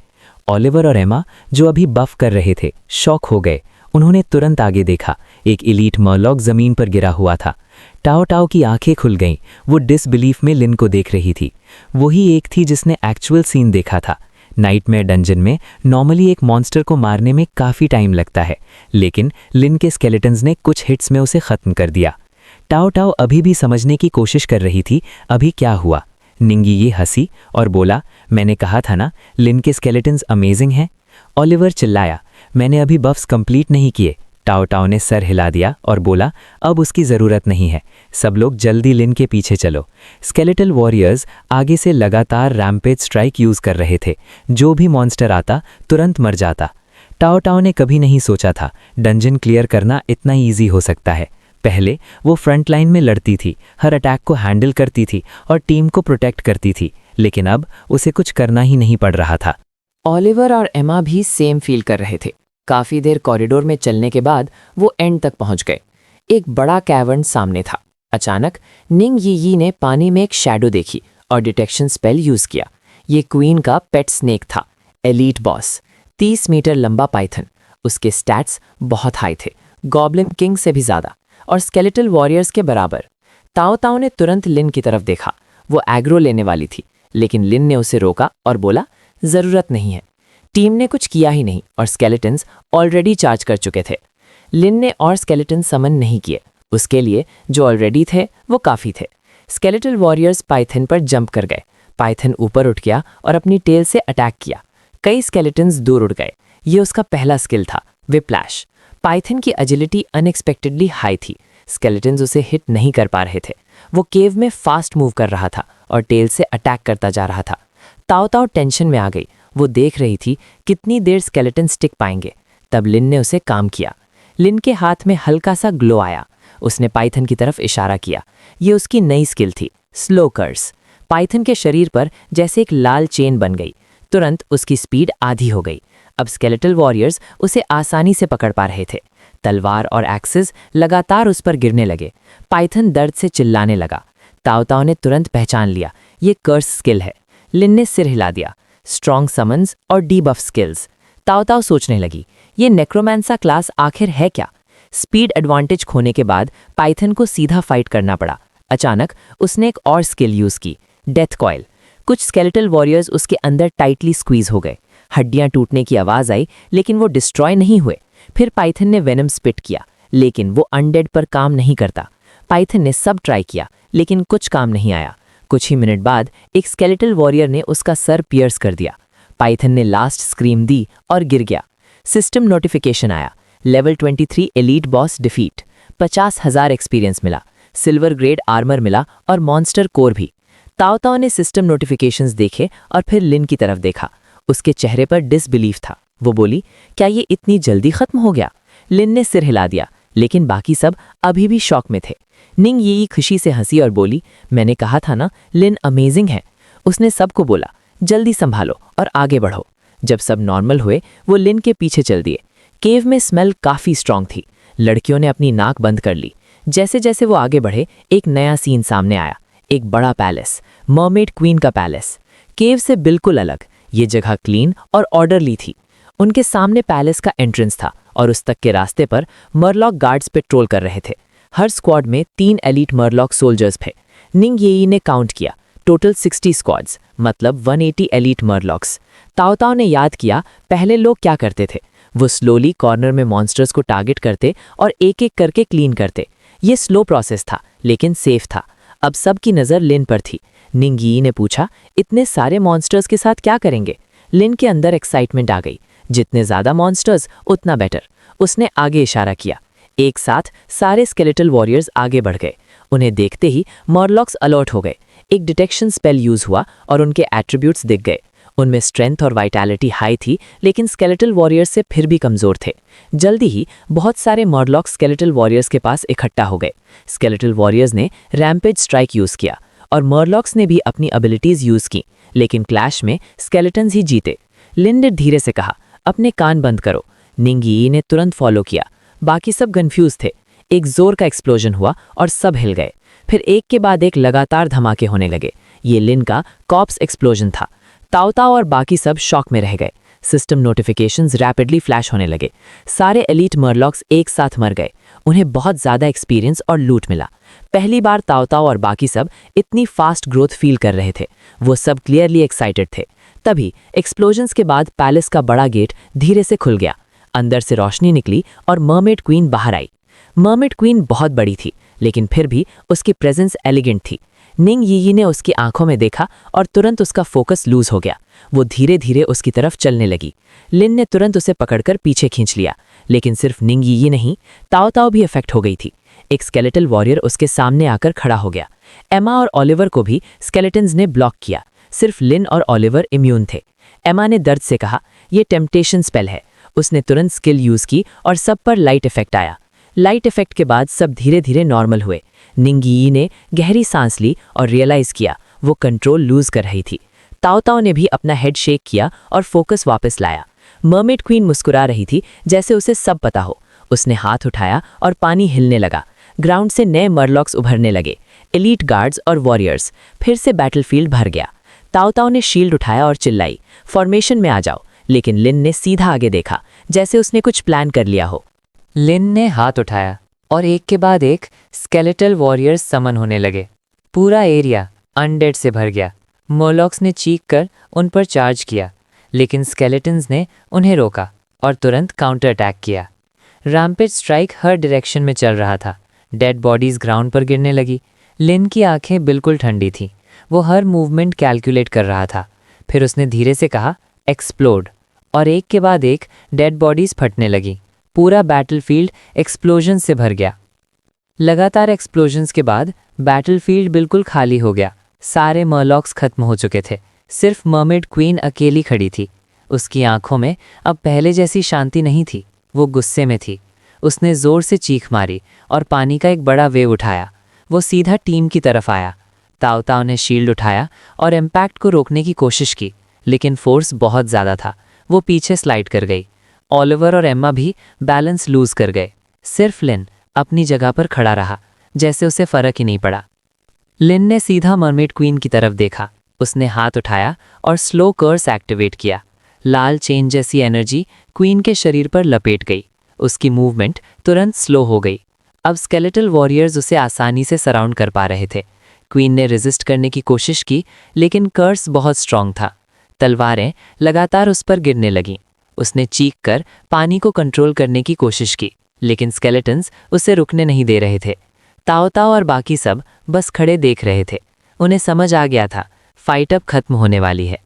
ओलिवर और एमा, जो अभी बफ कर रहे थे, शॉक हो गए। उन्होंने तुरंत आगे देखा। एक एलीट मर्लॉक जमीन पर गिरा हुआ था। टाओ टाओ की आंखें खुल गईं। वो डिसबिलीफ में लिन को देख रही थी। वही एक थी जिसने एक्चुअल सीन देखा था। नाइटमेयर डंजन में नॉर्मली एक मॉन्स्टर को मारने में काफ़ी टाइम लगता है, लेकिन लिन के स्केलेटन्स ने कुछ हिट्स में उसे ख़त्म कर दिया। टाओ टाओ अभी भी समझने की कोशिश कर रही थी अभी क्या हुआ। निंगी ये हंसी और बोला, मैंने कहा था ना, लिन के स्केलेटन्स अमेजिंग हैं। ओलिवर चिल्लाया, मैंने अभी बफ्स कंप्लीट नहीं किए। टाओ टाओ ने सर हिला दिया और बोला, अब उसकी ज़रूरत नहीं है। सब लोग जल्दी लिन के पीछे चलो। स्केलेटल वॉरियर्स आगे से लगातार रैम्पेज स्ट्राइक यूज़ कर रहे थे। जो भी मॉन्स्टर आता तुरंत मर जाता। टाओ टाओ ने कभी नहीं सोचा था डंजन क्लियर करना इतना ईजी हो सकता है। पहले वो फ्रंट लाइन में लड़ती थी, हर अटैक को हैंडल करती थी और टीम को प्रोटेक्ट करती थी, लेकिन अब उसे कुछ करना ही नहीं पड़ रहा था। ओलिवर और एमा भी सेम फील कर रहे थे। काफ़ी देर कॉरिडोर में चलने के बाद वो एंड तक पहुंच गए। एक बड़ा कैवर्न सामने था। अचानक निंग यी ने पानी में एक शैडो देखी और डिटेक्शन स्पेल यूज़ किया। ये क्वीन का पेट स्नेक था, एलीट बॉस, 30 मीटर लंबा पाइथन। उसके स्टैट्स बहुत हाई थे, गॉब्लिन किंग से भी ज़्यादा और स्केलेटल वॉरियर्स के बराबर। ताओ ताओ ने तुरंत लिन की तरफ देखा। वो एग्रो लेने वाली थी, लेकिन लिन ने उसे रोका और बोला, ज़रूरत नहीं है। टीम ने कुछ किया ही नहीं और स्केलेटन्स ऑलरेडी चार्ज कर चुके थे। लिन ने और स्केलेटन समन नहीं किए। उसके लिए जो ऑलरेडी थे वो काफ़ी थे। स्केलेटल वॉरियर्स पाइथन पर जंप कर गए। पाइथन ऊपर उठ गया और अपनी टेल से अटैक किया। कई स्केलेटन्स दूर उड़ गए। ये उसका पहला स्किल था, विप्लैश। पाइथन की एजिलिटी अनएक्सपेक्टेडली हाई थी। स्केलेटन्स उसे हिट नहीं कर पा रहे थे। वो केव में फास्ट मूव कर रहा था और टेल से अटैक करता जा रहा था। ताओ ताओ टेंशन में आ गई। वो देख रही थी कितनी देर स्केलेटन स्टिक पाएंगे। तब लिन ने उसे काम किया। लिन के हाथ में हल्का सा ग्लो आया। उसने पाइथन की तरफ इशारा किया। ये उसकी नई स्किल थी, स्लो कर्स। पाइथन के शरीर पर जैसे एक लाल चेन बन गई। तुरंत उसकी स्पीड आधी हो गई। अब स्केलेटल वॉरियर्स उसे आसानी से पकड़ पा रहे थे। तलवार और एक्सेस लगातार उस पर गिरने लगे। पाइथन दर्द से चिल्लाने लगा। ताओ ताओ ने तुरंत पहचान लिया, ये कर्स स्किल है। लिन ने सिर हिला दिया। स्ट्रॉन्ग समन्स और डीबफ स्किल्स। ताओ ताओ सोचने लगी, ये नेक्रोमैंसा क्लास आखिर है क्या। स्पीड एडवांटेज खोने के बाद पाइथन को सीधा फाइट करना पड़ा। अचानक उसने एक और स्किल यूज़ की, डेथ कॉइल। कुछ स्केलेटल वॉरियर्स उसके अंदर टाइटली स्क्वीज हो गए। हड्डियां टूटने की आवाज़ आई, लेकिन वो डिस्ट्रॉय नहीं हुए। फिर पाइथन ने वेनम स्पिट किया, लेकिन वो अनडेड पर काम नहीं करता। पाइथन ने सब ट्राई किया, लेकिन कुछ काम नहीं आया। कुछ ही मिनट बाद एक स्केलेटल वॉरियर ने उसका सर पियर्स कर दिया। पाइथन ने लास्ट स्क्रीम दी और गिर गया। सिस्टम नोटिफिकेशन आया, level 23 elite boss defeat. 50,000 experience मिला, सिल्वर ग्रेड आर्मर मिला और मॉन्स्टर कोर भी। ताओ ताओ ने सिस्टम नोटिफिकेशंस देखे और फिर लिन की तरफ देखा। उसके चेहरे पर डिसबिलीफ था। वो बोली, क्या ये इतनी जल्दी खत्म हो गया? लिन ने सिर हिला दिया, लेकिन बाकी सब अभी भी शॉक में थे। निंग यी खुशी से हंसी और बोली, मैंने कहा था ना, लिन अमेजिंग है। उसने सबको बोला, जल्दी संभालो और आगे बढ़ो। जब सब नॉर्मल हुए, वो लिन के पीछे चल दिए। केव में स्मेल काफी स्ट्रांग थी। लड़कियों ने अपनी नाक बंद कर ली। जैसे जैसे वो आगे बढ़े, एक नया सीन सामने आया। एक बड़ा पैलेस, मर्मेड क्वीन का पैलेस। केव से बिल्कुल अलग, ये जगह क्लीन और ऑर्डरली थी। उनके सामने पैलेस का एंट्रेंस था और उस तक के रास्ते पर मरलॉक गार्ड्स पेट्रोल कर रहे थे। हर स्क्वाड में 3 एलीट मरलॉक सोल्जर्स थे। निंग येई ने काउंट किया, टोटल 60 स्क्वाड्स, मतलब 180 एलीट मरलॉक्स। ताओ ताओ ने याद किया पहले लोग क्या करते थे। वो स्लोली कॉर्नर में मॉन्स्टर्स को टारगेट करते और एक एक करके क्लीन करते। ये स्लो प्रोसेस था, लेकिन सेफ था। अब सबकी नज़र लिन पर थी। निंग यी ने पूछा, इतने सारे मॉन्स्टर्स के साथ क्या करेंगे? लिन के अंदर एक्साइटमेंट आ गई। जितने ज़्यादा मॉन्स्टर्स उतना बेटर। उसने आगे इशारा किया। एक साथ सारे स्केलेटल वॉरियर्स आगे बढ़ गए। उन्हें देखते ही मॉरलॉक्स अलर्ट हो गए। एक डिटेक्शन स्पेल यूज हुआ और उनके एट्रीब्यूट्स दिख गए। उनमें स्ट्रेंथ और वाइटैलिटी हाई थी, लेकिन स्केलेटल वॉरियर्स से फिर भी कमज़ोर थे। जल्दी ही बहुत सारे मॉरलॉक स्केलेटल वॉरियर्स के पास इकट्ठा हो गए। स्केलेटल वॉरियर्स ने रैम्पेज स्ट्राइक यूज़ किया और मॉरलॉक्स ने भी अपनी एबिलिटीज़ यूज़ की, लेकिन क्लैश में स्केलेटन्स ही जीते। लिन ने धीरे से कहा, अपने कान बंद करो। निंग यी ने तुरंत फॉलो किया। बाकी सब कन्फ्यूज थे। एक जोर का एक्सप्लोजन हुआ और सब हिल गए। फिर एक के बाद एक लगातार धमाके होने लगे। ये लिन का कॉप्स एक्सप्लोजन था। ताओ ताओ और बाकी सब शॉक में रह गए। सिस्टम नोटिफिकेशंस रैपिडली फ्लैश होने लगे। सारे एलीट मरलॉक्स एक साथ मर गए। उन्हें बहुत ज़्यादा एक्सपीरियंस और लूट मिला। पहली बार ताओ ताओ और बाकी सब इतनी फास्ट ग्रोथ फील कर रहे थे। वो सब क्लियरली एक्साइटेड थे। तभी एक्सप्लोजन्स के बाद पैलेस का बड़ा गेट धीरे से खुल गया। अंदर से रोशनी निकली और मर्मेड क्वीन बाहर आई। मर्मेड क्वीन बहुत बड़ी थी, लेकिन फिर भी उसकी प्रेजेंस एलिगेंट थी। निंग यी ने उसकी आंखों में देखा और तुरंत उसका फोकस लूज हो गया। वो धीरे धीरे उसकी तरफ चलने लगी। लिन ने तुरंत उसे पकड़कर पीछे खींच लिया, लेकिन सिर्फ निंग यी नहीं, ताओ ताओ भी इफेक्ट हो गई थी। एक स्केलेटल वॉरियर उसके सामने आकर खड़ा हो गया। एमा और ओलिवर को भी स्केलेटन्स ने ब्लॉक किया। सिर्फ लिन और ओलिवर इम्यून थे। एमा ने दर्द से कहा, यह टेम्पटेशन स्पेल है। उसने तुरंत स्किल यूज की और सब पर लाइट इफेक्ट आया। लाइट इफेक्ट के बाद सब धीरे धीरे नॉर्मल हुए। निंग यी ने गहरी सांस ली और रियलाइज किया वो कंट्रोल लूज कर रही थी। ताओ ताओ ने भी अपना हेड शेक किया और फोकस वापस लाया। मर्मेड क्वीन मुस्कुरा रही थी, जैसे उसे सब पता हो। उसने हाथ उठाया और पानी हिलने लगा। ग्राउंड से नए मरलॉक्स उभरने लगे, एलीट गार्ड्स और वॉरियर्स। फिर से बैटलफील्ड भर गया। ताओ ताओ ने शील्ड उठाया और चिल्लाई, फॉर्मेशन में आ जाओ। लेकिन लिन ने सीधा आगे देखा, जैसे उसने कुछ प्लान कर लिया हो। लिन ने हाथ उठाया और एक के बाद एक स्केलेटल वॉरियर्स समन होने लगे। पूरा एरिया अनडेड से भर गया। मोलॉक्स ने चीख कर उन पर चार्ज किया, लेकिन स्केलेटन्स ने उन्हें रोका और तुरंत काउंटर अटैक किया। रैम्पेज स्ट्राइक हर डायरेक्शन में चल रहा था। डेड बॉडीज ग्राउंड पर गिरने लगी। लिन की आंखें बिल्कुल ठंडी थीं। वो हर मूवमेंट कैलकुलेट कर रहा था। फिर उसने धीरे से कहा, एक्सप्लोड, और एक के बाद एक डेड बॉडीज फटने लगी। पूरा बैटलफील्ड एक्सप्लोजन से भर गया। लगातार एक्सप्लोजन्स के बाद बैटलफील्ड बिल्कुल खाली हो गया। सारे मरलॉक्स खत्म हो चुके थे। सिर्फ मर्मेड क्वीन अकेली खड़ी थी। उसकी आंखों में अब पहले जैसी शांति नहीं थी। वो गुस्से में थी। उसने जोर से चीख मारी और पानी का एक बड़ा वेव उठाया। वो सीधा टीम की तरफ आया। ताओ ताओ ने शील्ड उठाया और इम्पैक्ट को रोकने की कोशिश की, लेकिन फोर्स बहुत ज़्यादा था। वो पीछे स्लाइड कर गई। ओलिवर और एम्मा भी बैलेंस लूज कर गए। सिर्फ लिन अपनी जगह पर खड़ा रहा, जैसे उसे फर्क ही नहीं पड़ा। लिन ने सीधा मर्मेड क्वीन की तरफ देखा। उसने हाथ उठाया और स्लो कर्स एक्टिवेट किया। लाल चेन जैसी एनर्जी क्वीन के शरीर पर लपेट गई। उसकी मूवमेंट तुरंत स्लो हो गई। अब स्केलेटल वॉरियर्स उसे आसानी से सराउंड कर पा रहे थे। क्वीन ने रेजिस्ट करने की कोशिश की, लेकिन कर्स बहुत स्ट्रांग था। तलवारें लगातार उस पर गिरने लगीं। उसने चीख कर पानी को कंट्रोल करने की कोशिश की, लेकिन स्केलेटन्स उसे रुकने नहीं दे रहे थे। ताओ ताओ और बाकी सब बस खड़े देख रहे थे। उन्हें समझ आ गया था फाइट अब खत्म होने वाली है।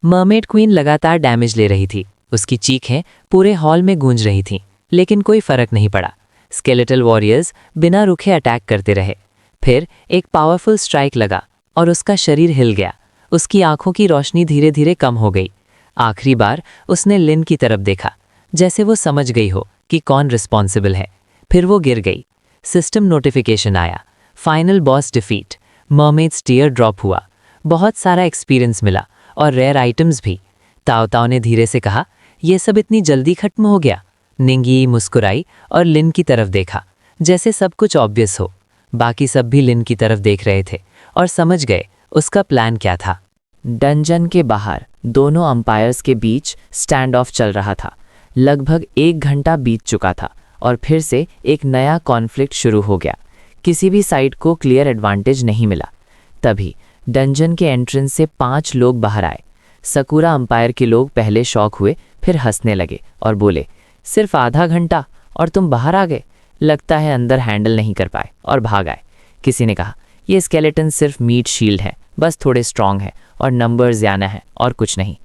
मर्मेड क्वीन लगातार डैमेज ले रही थी। उसकी चीखें पूरे हॉल में गूंज रही थीं, लेकिन कोई फर्क नहीं पड़ा। स्केलेटल वॉरियर्स बिना रुके अटैक करते रहे। फिर एक पावरफुल स्ट्राइक लगा और उसका शरीर हिल गया। उसकी आंखों की रोशनी धीरे धीरे कम हो गई। आखिरी बार उसने लिन की तरफ देखा, जैसे वो समझ गई हो कि कौन रिस्पॉन्सिबल है। फिर वो गिर गई। सिस्टम नोटिफिकेशन आया, final boss defeat, mermaid's tear drop हुआ। बहुत सारा एक्सपीरियंस मिला और रेयर आइटम्स भी। ताओ ताओ ने धीरे से कहा, यह सब इतनी जल्दी खत्म हो गया। निंगी मुस्कुराई और लिन की तरफ देखा, जैसे सब कुछ ऑब्वियस हो। बाकी सब भी लिन की तरफ देख रहे थे और समझ गए उसका प्लान क्या था। डंजन के बाहर दोनों अंपायर्स के बीच स्टैंड ऑफ चल रहा था। लगभग 1 घंटा बीत चुका था और फिर से एक नया कॉन्फ्लिक्ट शुरू हो गया। किसी भी साइड को क्लियर एडवांटेज नहीं मिला। तभी डंजन के एंट्रेंस से 5 लोग बाहर आए। सकुरा अंपायर के लोग पहले शॉक हुए, फिर हंसने लगे और बोले, सिर्फ आधा घंटा और तुम बाहर आ गए? लगता है अंदर हैंडल नहीं कर पाए और भाग आए। किसी ने कहा, ये स्केलेटन सिर्फ मीट शील्ड है, बस थोड़े स्ट्रांग है और नंबर्स ज़्यादा है और कुछ नहीं।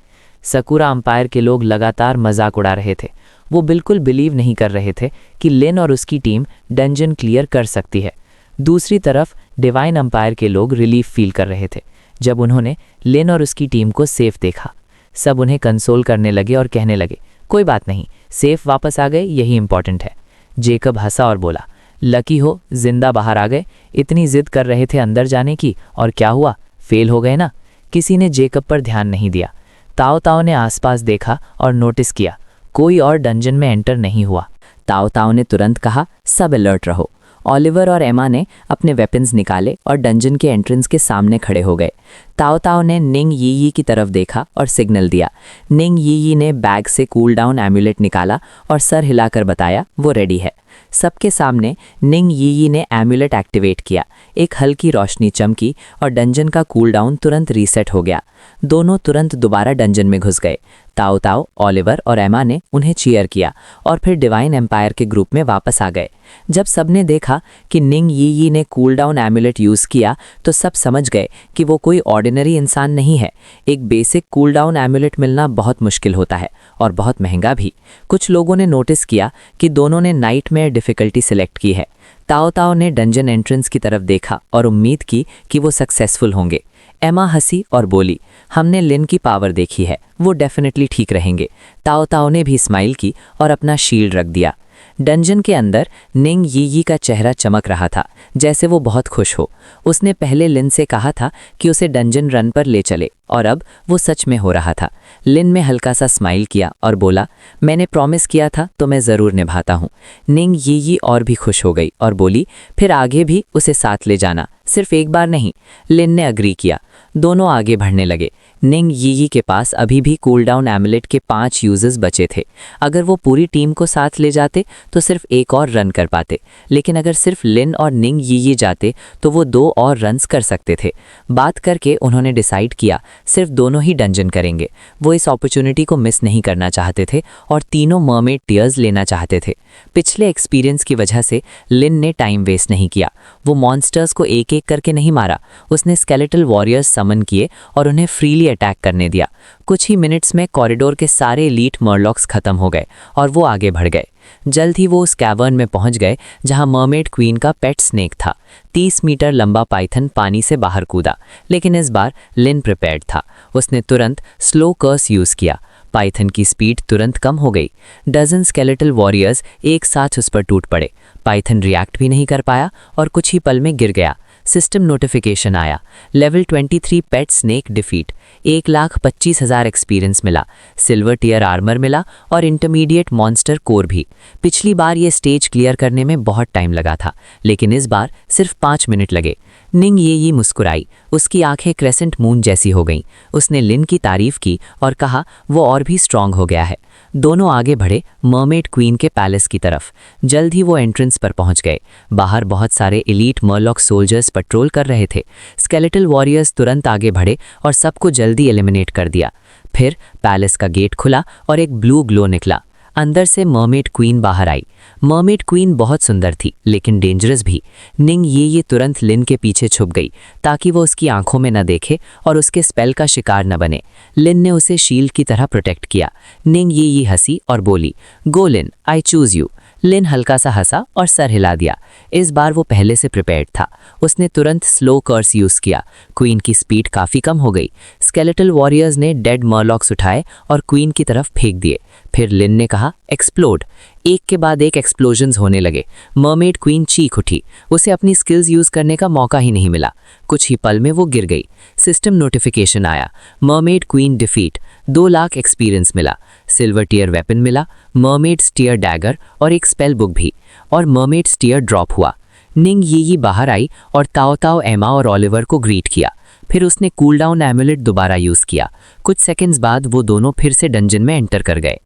सकुरा अंपायर के लोग लगातार मजाक उड़ा रहे थे। वो बिल्कुल बिलीव नहीं कर रहे थे कि लिन और उसकी टीम डंजन क्लियर कर सकती है। दूसरी तरफ डिवाइन अंपायर के लोग रिलीफ फील कर रहे थे जब उन्होंने लिन और उसकी टीम को सेफ देखा। सब उन्हें कंसोल करने लगे और कहने लगे, कोई बात नहीं, सेफ वापस आ गए, यही इंपॉर्टेंट है। जेकब हंसा और बोला, लकी हो जिंदा बाहर आ गए। इतनी जिद कर रहे थे अंदर जाने की और क्या हुआ, फेल हो गए ना। किसी ने जेकब पर ध्यान नहीं दिया। ताओ ताओ ने आसपास देखा और नोटिस किया कोई और डंजन में एंटर नहीं हुआ। ताओ ताओ ने तुरंत कहा, सब अलर्ट रहो। ऑलिवर और एमा ने अपने वेपन्स निकाले और डंजन के एंट्रेंस के सामने खड़े हो गए। ताओ ताओ ने निंग यी की तरफ देखा और सिग्नल दिया। निंग यी ने बैग से कूल डाउन एम्यूलेट निकाला और सर हिलाकर बताया वो रेडी है। सबके सामने निंग यी ने एम्यूलेट एक्टिवेट किया। एक हल्की रोशनी चमकी और डंजन का कूल डाउन तुरंत रीसेट हो गया। दोनों तुरंत दोबारा डंजन में घुस गए। ताओ ताओ, ऑलिवर और एमा ने उन्हें चीयर किया और फिर डिवाइन एम्पायर के ग्रुप में वापस आ गए। जब सबने देखा कि निंग यी ने कूल डाउन एम्यूलेट यूज़ किया तो सब समझ गए कि वो कोई ऑर्डिनरी इंसान नहीं है। एक बेसिक कूल डाउन एम्यूलेट मिलना बहुत मुश्किल होता है और बहुत महंगा भी। कुछ लोगों ने नोटिस किया कि दोनों ने नाइटमेयर डिफ़िकल्टी सिलेक्ट की है। ताओ ताओ ने डंजन एंट्रेंस की तरफ देखा और उम्मीद की कि वो सक्सेसफुल होंगे। एमा हंसी और बोली, हमने लिन की पावर देखी है, वो डेफिनेटली ठीक रहेंगे। ताओ ताओ ने भी स्माइल की और अपना शील्ड रख दिया। डंजन के अंदर निंग यी का चेहरा चमक रहा था, जैसे वो बहुत खुश हो। उसने पहले लिन से कहा था कि उसे डंजन रन पर ले चले और अब वो सच में हो रहा था। लिन में हल्का सा स्माइल किया और बोला, मैंने प्रॉमिस किया था तो मैं ज़रूर निभाता हूँ। निंग यी और भी खुश हो गई और बोली, फिर आगे भी उसे साथ ले जाना, सिर्फ एक बार नहीं। लिन ने अग्री किया। दोनों आगे बढ़ने लगे। निंग यी के पास अभी भी कूल डाउन एमुलेट के 5 यूजर्स बचे थे। अगर वो पूरी टीम को साथ ले जाते तो सिर्फ एक और रन कर पाते, लेकिन अगर सिर्फ लिन और निंग यी जाते तो वो 2 और रन्स कर सकते थे। बात करके उन्होंने डिसाइड किया सिर्फ दोनों ही डंजन करेंगे। वो इस अपॉर्चुनिटी को मिस नहीं करना चाहते थे और तीनों मर्मेड टीयर्स लेना चाहते थे। पिछले एक्सपीरियंस की वजह से लिन ने टाइम वेस्ट नहीं किया। वो मॉन्स्टर्स को एक एक करके नहीं मारा, उसने स्केलेटल वॉरियर्स समन किए और उन्हें फ्रीली अटैक करने दिया। कुछ ही मिनट्स में कॉरिडोर के सारे एलीट मर्लॉक्स खत्म हो गए और वो आगे बढ़ गए। जल्द ही वो उस कैवर्न में पहुंच गए जहां मर्मेड क्वीन का पेट स्नेक था। 30 मीटर लंबा पाइथन पानी से बाहर कूदा, लेकिन इस बार लिन प्रिपेयर्ड था। उसने तुरंत स्लो कर्स यूज़ किया। पाइथन की स्पीड तुरंत कम हो गई। डजन स्केलेटल वॉरियर्स एक साथ उस पर टूट पड़े। पाइथन रिएक्ट भी नहीं कर पाया और कुछ ही पल में गिर गया। सिस्टम नोटिफिकेशन आया, लेवल 23 पेट स्नेक डिफीट। 1,25,000 एक्सपीरियंस मिला, सिल्वर टियर आर्मर मिला और इंटरमीडिएट मॉन्स्टर कोर भी। पिछली बार ये स्टेज क्लियर करने में बहुत टाइम लगा था, लेकिन इस बार सिर्फ 5 मिनट लगे। निंग ये मुस्कुराई, उसकी आंखें क्रेसेंट मून जैसी हो गईं। उसने लिन की तारीफ की और कहा वो और भी स्ट्रांग हो गया है। दोनों आगे बढ़े मर्मेड क्वीन के पैलेस की तरफ। जल्द ही वो एंट्रेंस पर पहुंच गए। बाहर बहुत सारे एलीट मर्लॉक सोल्जर्स पेट्रोल कर रहे थे। स्केलेटल वॉरियर्स तुरंत आगे बढ़े और सबको जल्दी एलिमिनेट कर दिया। फिर पैलेस का गेट खुला और एक ब्लू ग्लो निकला। अंदर से मर्मेड क्वीन बाहर आई। मर्मेड क्वीन बहुत सुंदर थी, लेकिन डेंजरस भी। निंग ये तुरंत लिन के पीछे छुप गई ताकि वो उसकी आंखों में न देखे और उसके स्पेल का शिकार न बने। लिन ने उसे शील्ड की तरह प्रोटेक्ट किया। निंग ये हंसी और बोली, गो लिन, आई चूज यू। लिन हल्का सा हंसा और सर हिला दिया। इस बार वो पहले से प्रिपेयर्ड था। उसने तुरंत स्लो कर्स यूज किया। क्वीन की स्पीड काफी कम हो गई। स्केलेटल वॉरियर्स ने डेड मर्लॉक्स उठाए और क्वीन की तरफ फेंक दिए। फिर लिन ने कहा एक्सप्लोड। एक के बाद एक एक्सप्लोजन्स होने लगे। मरमेड क्वीन चीख उठी। उसे अपनी स्किल्स यूज करने का मौका ही नहीं मिला। कुछ ही पल में वो गिर गई। सिस्टम नोटिफिकेशन आया, mermaid queen defeat. 2 lakh experience मिला, सिल्वर टीयर वेपन मिला, मरमेड स्टीयर डैगर और एक स्पेल बुक भी। और मरमेड स्टीयर ड्रॉप हुआ। निंग यी बाहर आई और ताओ ताओ, एमा और ओलिवर को ग्रीट किया। फिर उसने कूल डाउन एमुलेट दोबारा यूज किया। कुछ सेकंड्स बाद वो दोनों फिर से डंजन में एंटर कर गए।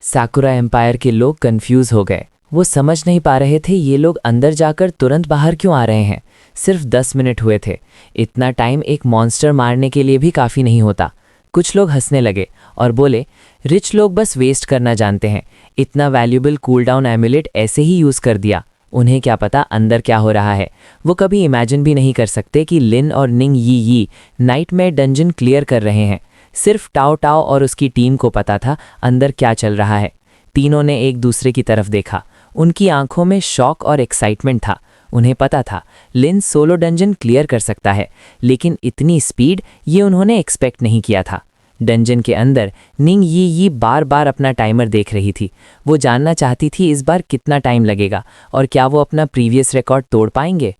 साकुरा एम्पायर के लोग कंफ्यूज हो गए। वो समझ नहीं पा रहे थे ये लोग अंदर जाकर तुरंत बाहर क्यों आ रहे हैं। सिर्फ 10 मिनट हुए थे। इतना टाइम एक मॉन्स्टर मारने के लिए भी काफ़ी नहीं होता। कुछ लोग हंसने लगे और बोले रिच लोग बस वेस्ट करना जानते हैं। इतना वैल्यूबल कूल डाउन एमुलेट ऐसे ही यूज़ कर दिया। उन्हें क्या पता अंदर क्या हो रहा है। वो कभी इमेजिन भी नहीं कर सकते कि लिन और निंग यी नाइटमेयर डंजन क्लियर कर रहे हैं। सिर्फ टाओ टाओ और उसकी टीम को पता था अंदर क्या चल रहा है। तीनों ने एक दूसरे की तरफ देखा। उनकी आंखों में शॉक और एक्साइटमेंट था। उन्हें पता था लिन सोलो डंजन क्लियर कर सकता है, लेकिन इतनी स्पीड ये उन्होंने एक्सपेक्ट नहीं किया था। डंजन के अंदर निंग यी बार बार अपना टाइमर देख रही थी। वो जानना चाहती थी इस बार कितना टाइम लगेगा और क्या वो अपना प्रीवियस रिकॉर्ड तोड़ पाएंगे।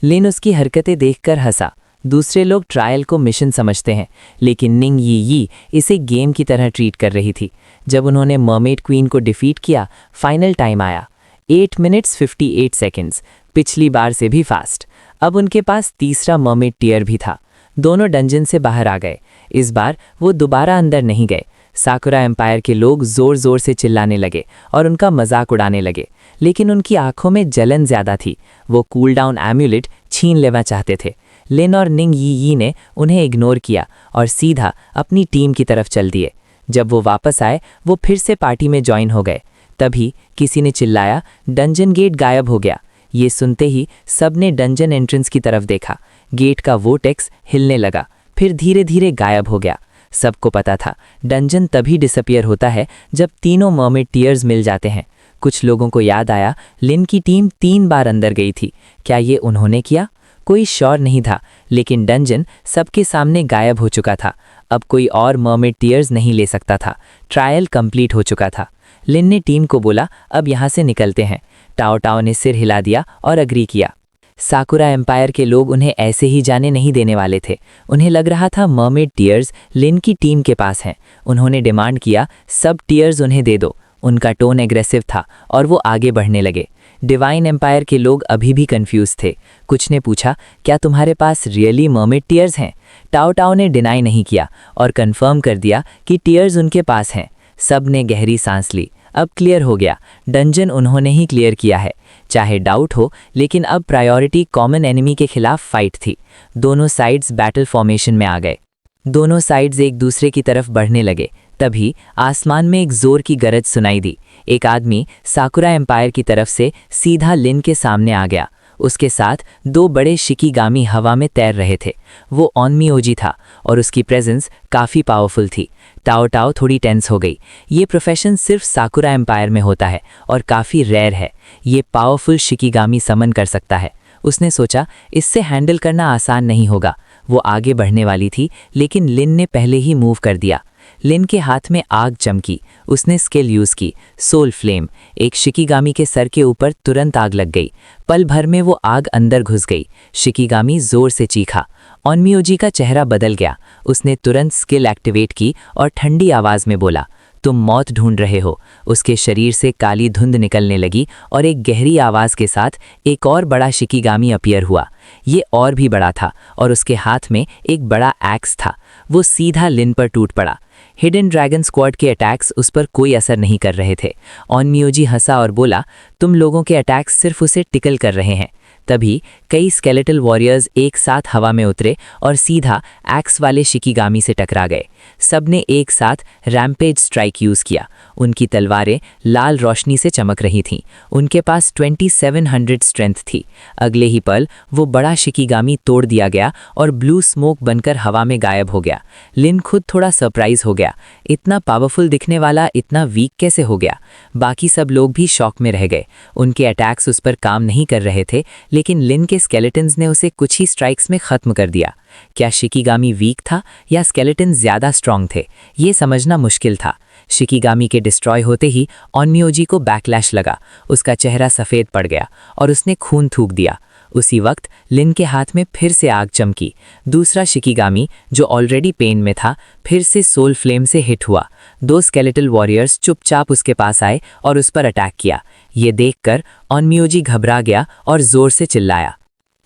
लिन उसकी हरकतें देखकर हंसा। दूसरे लोग ट्रायल को मिशन समझते हैं, लेकिन निंग यी इसे गेम की तरह ट्रीट कर रही थी। जब उन्होंने मरमेड क्वीन को डिफीट किया, फाइनल टाइम आया 8 मिनट्स 58 सेकेंड्स, पिछली बार से भी फास्ट। अब उनके पास तीसरा मरमेड टीयर भी था। दोनों डंजन से बाहर आ गए। इस बार वो दोबारा अंदर नहीं गए। साकुरा एम्पायर के लोग जोर जोर से चिल्लाने लगे और उनका मजाक उड़ाने लगे, लेकिन उनकी आंखों में जलन ज्यादा थी। वो कूल डाउन एम्यूलेट छीन लेना चाहते थे। लिन और निंग यी ने उन्हें इग्नोर किया और सीधा अपनी टीम की तरफ चल दिए। जब वो वापस आए, वो फिर से पार्टी में ज्वाइन हो गए। तभी किसी ने चिल्लाया डंजन गेट गायब हो गया। ये सुनते ही सबने डंजन एंट्रेंस की तरफ देखा। गेट का वोर्टेक्स हिलने लगा, फिर धीरे धीरे गायब हो गया। सबको पता था डंजन तभी डिसअपियर होता है जब तीनों मरमेड टीयर्स मिल जाते हैं। कुछ लोगों को याद आया लिन की टीम 3 बार अंदर गई थी। क्या ये उन्होंने किया? कोई श्योर नहीं था, लेकिन डंजन सबके सामने गायब हो चुका था। अब कोई और मरमेड टीयर्स नहीं ले सकता था। ट्रायल कंप्लीट हो चुका था। लिन ने टीम को बोला अब यहाँ से निकलते हैं। टाओ टाओ ने सिर हिला दिया और अग्री किया। साकुरा एम्पायर के लोग उन्हें ऐसे ही जाने नहीं देने वाले थे। उन्हें लग रहा था मरमेड टीयर्स लिन की टीम के पास हैं। उन्होंने डिमांड किया सब टीयर्स उन्हें दे दो। उनका टोन एग्रेसिव था और वो आगे बढ़ने लगे। डिवाइन एम्पायर के लोग अभी भी कंफ्यूज थे। कुछ ने पूछा क्या तुम्हारे पास रियली मरमेड टीयर्स हैं? टाओ टाओ ने डिनाई नहीं किया और कंफर्म कर दिया कि टीयर्स उनके पास हैं। सब ने गहरी सांस ली। अब क्लियर हो गया, डंजन उन्होंने ही क्लियर किया है। चाहे डाउट हो, लेकिन अब प्रायोरिटी कॉमन एनिमी के खिलाफ फाइट थी। दोनों साइड्स बैटल फॉर्मेशन में आ गए। दोनों साइड्स एक दूसरे की तरफ बढ़ने लगे। तभी आसमान में एक जोर की गरज सुनाई दी। एक आदमी साकुरा एम्पायर की तरफ से सीधा लिन के सामने आ गया। उसके साथ 2 बड़े शिकीगामी हवा में तैर रहे थे। वो ऑनमियोजी था और उसकी प्रेजेंस काफ़ी पावरफुल थी। टाओ टाओ थोड़ी टेंस हो गई। ये प्रोफेशन सिर्फ साकुरा एम्पायर में होता है और काफ़ी रेयर है। ये पावरफुल शिकीगामी समन कर सकता है। उसने सोचा इससे हैंडल करना आसान नहीं होगा। वो आगे बढ़ने वाली थी, लेकिन लिन ने पहले ही मूव कर दिया। लिन के हाथ में आग चमकी। उसने स्किल यूज़ की, सोल फ्लेम। एक शिकीगामी के सर के ऊपर तुरंत आग लग गई। पल भर में वो आग अंदर घुस गई। शिकीगामी जोर से चीखा। ऑनमियोजी का चेहरा बदल गया। उसने तुरंत स्किल एक्टिवेट की और ठंडी आवाज़ में बोला तुम मौत ढूंढ रहे हो। उसके शरीर से काली धुंध निकलने लगी और एक गहरी आवाज़ के साथ एक और बड़ा शिकीगामी अपीयर हुआ। ये और भी बड़ा था और उसके हाथ में एक बड़ा एक्स था। वो सीधा लिन पर टूट पड़ा। हिडन ड्रैगन स्क्वाड के अटैक्स उस पर कोई असर नहीं कर रहे थे। ऑनमियोजी हंसा और बोला तुम लोगों के अटैक्स सिर्फ उसे टिकल कर रहे हैं। तभी कई स्केलेटल वॉरियर्स एक साथ हवा में उतरे और सीधा एक्स वाले शिकीगामी से टकरा गए। सबने एक साथ रैम्पेज स्ट्राइक यूज किया। उनकी तलवारें लाल रोशनी से चमक रही थीं। उनके पास 2700 स्ट्रेंथ थी। अगले ही पल वो बड़ा शिकीगामी तोड़ दिया गया और ब्लू स्मोक बनकर हवा में गायब हो गया। लिन खुद थोड़ा सरप्राइज हो गया, इतना पावरफुल दिखने वाला इतना वीक कैसे हो गया। बाकी सब लोग भी शॉक में रह गए। उनके अटैक्स उस पर काम नहीं कर रहे थे, लेकिन लिन के स्केलेटन्स ने उसे कुछ ही स्ट्राइक्स में खत्म कर दिया। क्या शिकीगामी वीक था या स्केलेटन ज्यादा स्ट्रांग थे, ये समझना मुश्किल था। शिकीगामी के डिस्ट्रॉय होते ही ऑनमियोजी को बैकलैश लगा। उसका चेहरा सफ़ेद पड़ गया और उसने खून थूक दिया। उसी वक्त लिन के हाथ में फिर से आग चमकी। दूसरा शिकीगामी, जो ऑलरेडी पेन में था, फिर से सोल फ्लेम से हिट हुआ। 2 स्केलेटल वॉरियर्स चुपचाप उसके पास आए और उस पर अटैक किया। ये देखकर ऑनमियोजी घबरा गया और जोर से चिल्लाया।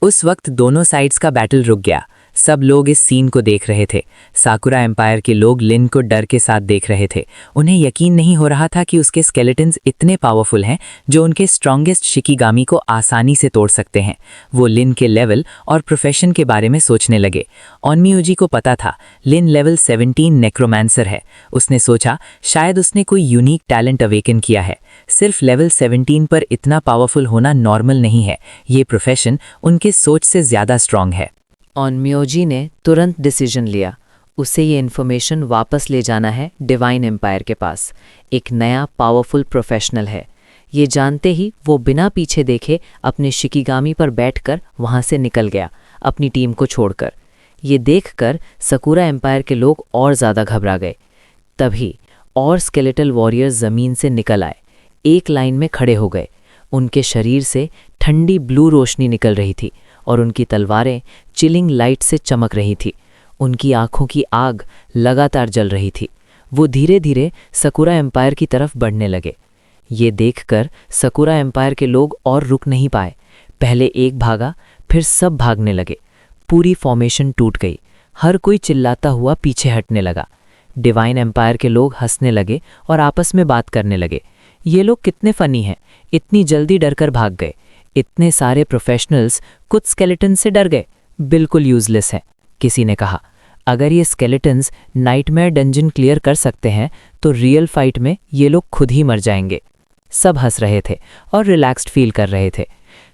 उस वक्त दोनों साइड्स का बैटल रुक गया। सब लोग इस सीन को देख रहे थे। साकुरा एम्पायर के लोग लिन को डर के साथ देख रहे थे। उन्हें यकीन नहीं हो रहा था कि उसके स्केलेटन्स इतने पावरफुल हैं जो उनके स्ट्रॉन्गेस्ट शिकीगामी को आसानी से तोड़ सकते हैं। वो लिन के लेवल और प्रोफेशन के बारे में सोचने लगे। ऑनमियोजी को पता था लिन लेवल 17 नेक्रोमांसर है। उसने सोचा शायद उसने कोई यूनिक टैलेंट अवेकन किया है। सिर्फ लेवल 17 पर इतना पावरफुल होना नॉर्मल नहीं है। ये प्रोफेशन उनके सोच से ज़्यादा स्ट्रॉन्ग है। ऑनमियोजी ने तुरंत डिसीजन लिया। उसे ये इन्फॉर्मेशन वापस ले जाना है डिवाइन एम्पायर के पास। एक नया पावरफुल प्रोफेशनल है। ये जानते ही वो बिना पीछे देखे अपने शिकीगामी पर बैठकर वहाँ से निकल गया, अपनी टीम को छोड़कर। ये देखकर सकुरा एम्पायर के लोग और ज़्यादा घबरा गए। तभी और स्केलेटल वॉरियर्स ज़मीन से निकल आए, एक लाइन में खड़े हो गए। उनके शरीर से ठंडी ब्लू रोशनी निकल रही थी और उनकी तलवारें चिलिंग लाइट से चमक रही थी। उनकी आंखों की आग लगातार जल रही थी। वो धीरे धीरे सकुरा एम्पायर की तरफ बढ़ने लगे। ये देखकर सकुरा एम्पायर के लोग और रुक नहीं पाए। पहले एक भागा, फिर सब भागने लगे। पूरी फॉर्मेशन टूट गई। हर कोई चिल्लाता हुआ पीछे हटने लगा। डिवाइन एम्पायर के लोग हंसने लगे और आपस में बात करने लगे। ये लोग कितने फनी हैं, इतनी जल्दी डरकर भाग गए। इतने सारे प्रोफेशनल्स कुछ स्केलेटन से डर गए, बिल्कुल यूजलेस हैं। किसी ने कहा, अगर ये स्केलेटन्स नाइटमेयर डंजन क्लियर कर सकते हैं तो रियल फाइट में ये लोग खुद ही मर जाएंगे। सब हंस रहे थे और रिलैक्स्ड फील कर रहे थे।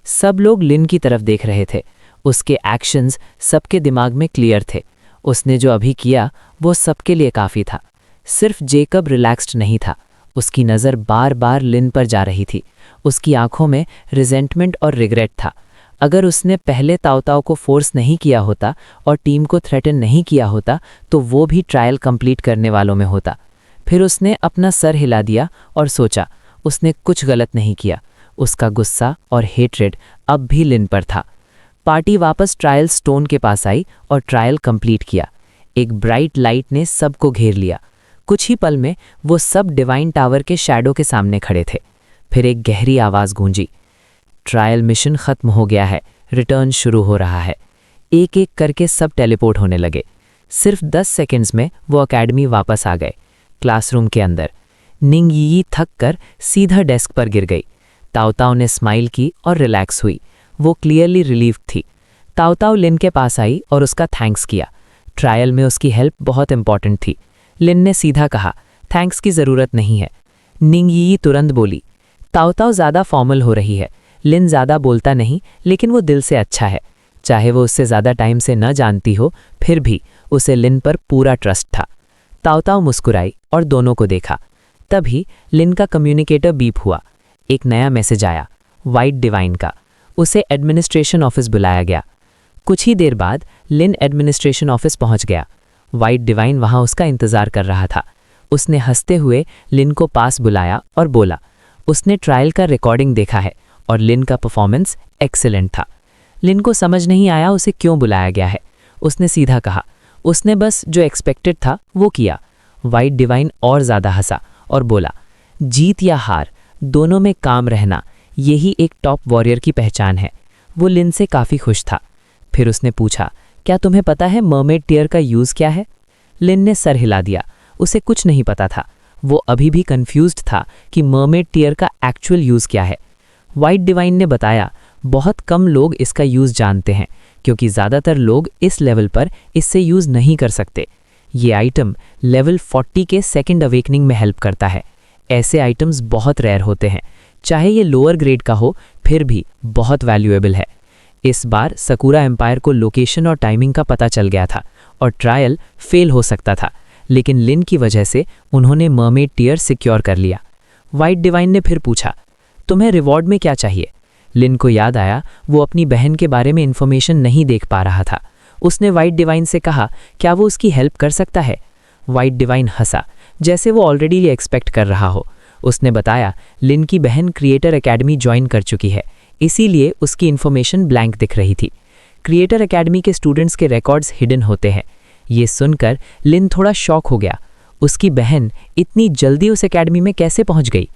सब लोग लिन की तरफ देख रहे थे। उसके एक्शंस सबके दिमाग में क्लियर थे। उसने जो अभी किया वो सबके लिए काफ़ी था। सिर्फ जेकब रिलैक्स्ड नहीं था। उसकी नज़र बार बार लिन पर जा रही थी। उसकी आंखों में रिजेंटमेंट और रिग्रेट था। अगर उसने पहले ताओताओ को फोर्स नहीं किया होता और टीम को थ्रेटन नहीं किया होता तो वो भी ट्रायल कंप्लीट करने वालों में होता। फिर उसने अपना सर हिला दिया और सोचा उसने कुछ गलत नहीं किया। उसका गुस्सा और हेट्रेड अब भी लिन पर था। पार्टी वापस ट्रायल स्टोन के पास आई और ट्रायल कंप्लीट किया। एक ब्राइट लाइट ने सबको घेर लिया। कुछ ही पल में वो सब डिवाइन टावर के शैडो के सामने खड़े थे। फिर एक गहरी आवाज़ गूंजी, ट्रायल मिशन खत्म हो गया है, रिटर्न शुरू हो रहा है। एक एक करके सब टेलीपोर्ट होने लगे। सिर्फ 10 सेकंड्स में वो एकेडमी वापस आ गए। क्लासरूम के अंदर निंग यी थक कर सीधा डेस्क पर गिर गई। ताओताओ ने स्माइल की और रिलैक्स हुई। वो क्लियरली रिलीव थी। ताओताओ लिन के पास आई और उसका थैंक्स किया। ट्रायल में उसकी हेल्प बहुत इंपॉर्टेंट थी। लिन ने सीधा कहा, थैंक्स की ज़रूरत नहीं है। निंग यी तुरंत बोली, ताओताओ ज़्यादा फॉर्मल हो रही है। लिन ज़्यादा बोलता नहीं, लेकिन वो दिल से अच्छा है। चाहे वो उससे ज़्यादा टाइम से न जानती हो, फिर भी उसे लिन पर पूरा ट्रस्ट था। ताओताओ मुस्कुराई और दोनों को देखा। तभी लिन का कम्युनिकेटर बीप हुआ। एक नया मैसेज आया, वाइट डिवाइन का। उसे एडमिनिस्ट्रेशन ऑफिस बुलाया गया। कुछ ही देर बाद लिन एडमिनिस्ट्रेशन ऑफिस पहुंच गया। वाइट डिवाइन वहां उसका इंतज़ार कर रहा था। उसने हंसते हुए लिन को पास बुलाया और बोला, उसने ट्रायल का रिकॉर्डिंग देखा है और लिन का परफॉर्मेंस एक्सीलेंट था। लिन को समझ नहीं आया उसे क्यों बुलाया गया है। उसने सीधा कहा, उसने बस जो एक्सपेक्टेड था वो किया। वाइट डिवाइन और ज़्यादा हंसा और बोला, जीत या हार दोनों में काम रहना, यही एक टॉप वॉरियर की पहचान है। वो लिन से काफ़ी खुश था। फिर उसने पूछा, क्या तुम्हें पता है मर्मेड टीयर का यूज़ क्या है? लिन ने सर हिला दिया। उसे कुछ नहीं पता था। वो अभी भी कंफ्यूज्ड था कि मर्मेड टीयर का एक्चुअल यूज़ क्या है। वाइट डिवाइन ने बताया, बहुत कम लोग इसका यूज़ जानते हैं क्योंकि ज़्यादातर लोग इस लेवल पर इससे यूज़ नहीं कर सकते। ये आइटम लेवल 40 के सेकंड अवेकनिंग में हेल्प करता है। ऐसे आइटम्स बहुत रेयर होते हैं, चाहे ये लोअर ग्रेड का हो फिर भी बहुत वैल्यूएबल है। इस बार सकूरा एम्पायर को लोकेशन और टाइमिंग का पता चल गया था और ट्रायल फेल हो सकता था, लेकिन लिन की वजह से उन्होंने मर्मेड टियर सिक्योर कर लिया। वाइट डिवाइन ने फिर पूछा, तुम्हें रिवॉर्ड में क्या चाहिए? लिन को याद आया वो अपनी बहन के बारे में इन्फॉर्मेशन नहीं देख पा रहा था। उसने वाइट डिवाइन से कहा, क्या वो उसकी हेल्प कर सकता है? वाइट डिवाइन हंसा, जैसे वो ऑलरेडी ये एक्सपेक्ट कर रहा हो। उसने बताया, लिन की बहन क्रिएटर एकेडमी ज्वाइन कर चुकी है, इसीलिए उसकी इन्फॉर्मेशन ब्लैंक दिख रही थी। क्रिएटर एकेडमी के स्टूडेंट्स के रिकॉर्ड्स हिडन होते हैं। ये सुनकर लिन थोड़ा शॉक हो गया। उसकी बहन इतनी जल्दी उस एकेडमी में कैसे पहुंच गई?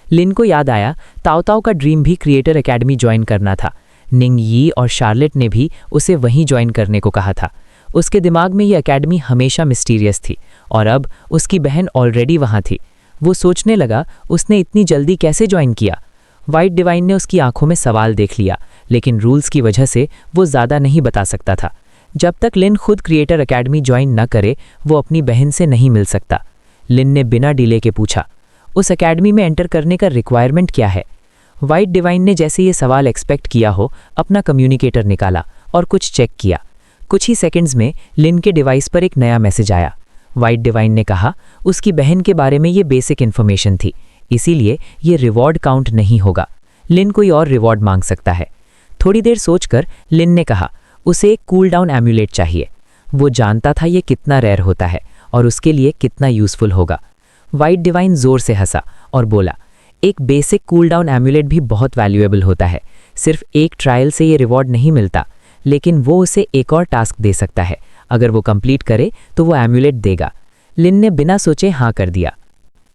लिन को याद आया ताओ ताओ का ड्रीम भी क्रिएटर एकेडमी ज्वाइन करना था। निंग यी और शार्लेट ने भी उसे वहीं ज्वाइन करने को कहा था। उसके दिमाग में ये एकेडमी हमेशा मिस्टीरियस थी और अब उसकी बहन ऑलरेडी वहाँ थी। वो सोचने लगा, उसने इतनी जल्दी कैसे ज्वाइन किया? वाइट डिवाइन ने उसकी आंखों में सवाल देख लिया, लेकिन रूल्स की वजह से वो ज़्यादा नहीं बता सकता था। जब तक लिन खुद क्रिएटर एकेडमी ज्वाइन न करे वो अपनी बहन से नहीं मिल सकता। लिन ने बिना डिले के पूछा, उस एकेडमी में एंटर करने का रिक्वायरमेंट क्या है? वाइट डिवाइन ने जैसे ये सवाल एक्सपेक्ट किया हो अपना कम्युनिकेटर निकाला और कुछ चेक किया। कुछ ही सेकंड्स में लिन के डिवाइस पर एक नया मैसेज आया। वाइट डिवाइन ने कहा उसकी बहन के बारे में ये बेसिक इन्फॉर्मेशन थी, इसीलिए ये रिवॉर्ड काउंट नहीं होगा। लिन कोई और रिवॉर्ड मांग सकता है। थोड़ी देर सोचकर लिन ने कहा उसे एक कूल डाउन एम्यूलेट चाहिए। वो जानता था ये कितना रेयर होता है और उसके लिए कितना यूज़फुल होगा। वाइट डिवाइन ज़ोर से हंसा और बोला, एक बेसिक कूल डाउन एम्यूलेट भी बहुत वैल्यूएबल होता है। सिर्फ एक ट्रायल से ये रिवॉर्ड नहीं मिलता, लेकिन वो उसे एक और टास्क दे सकता है। अगर वो कंप्लीट करे तो वो एम्यूलेट देगा। लिन ने बिना सोचे हाँ कर दिया।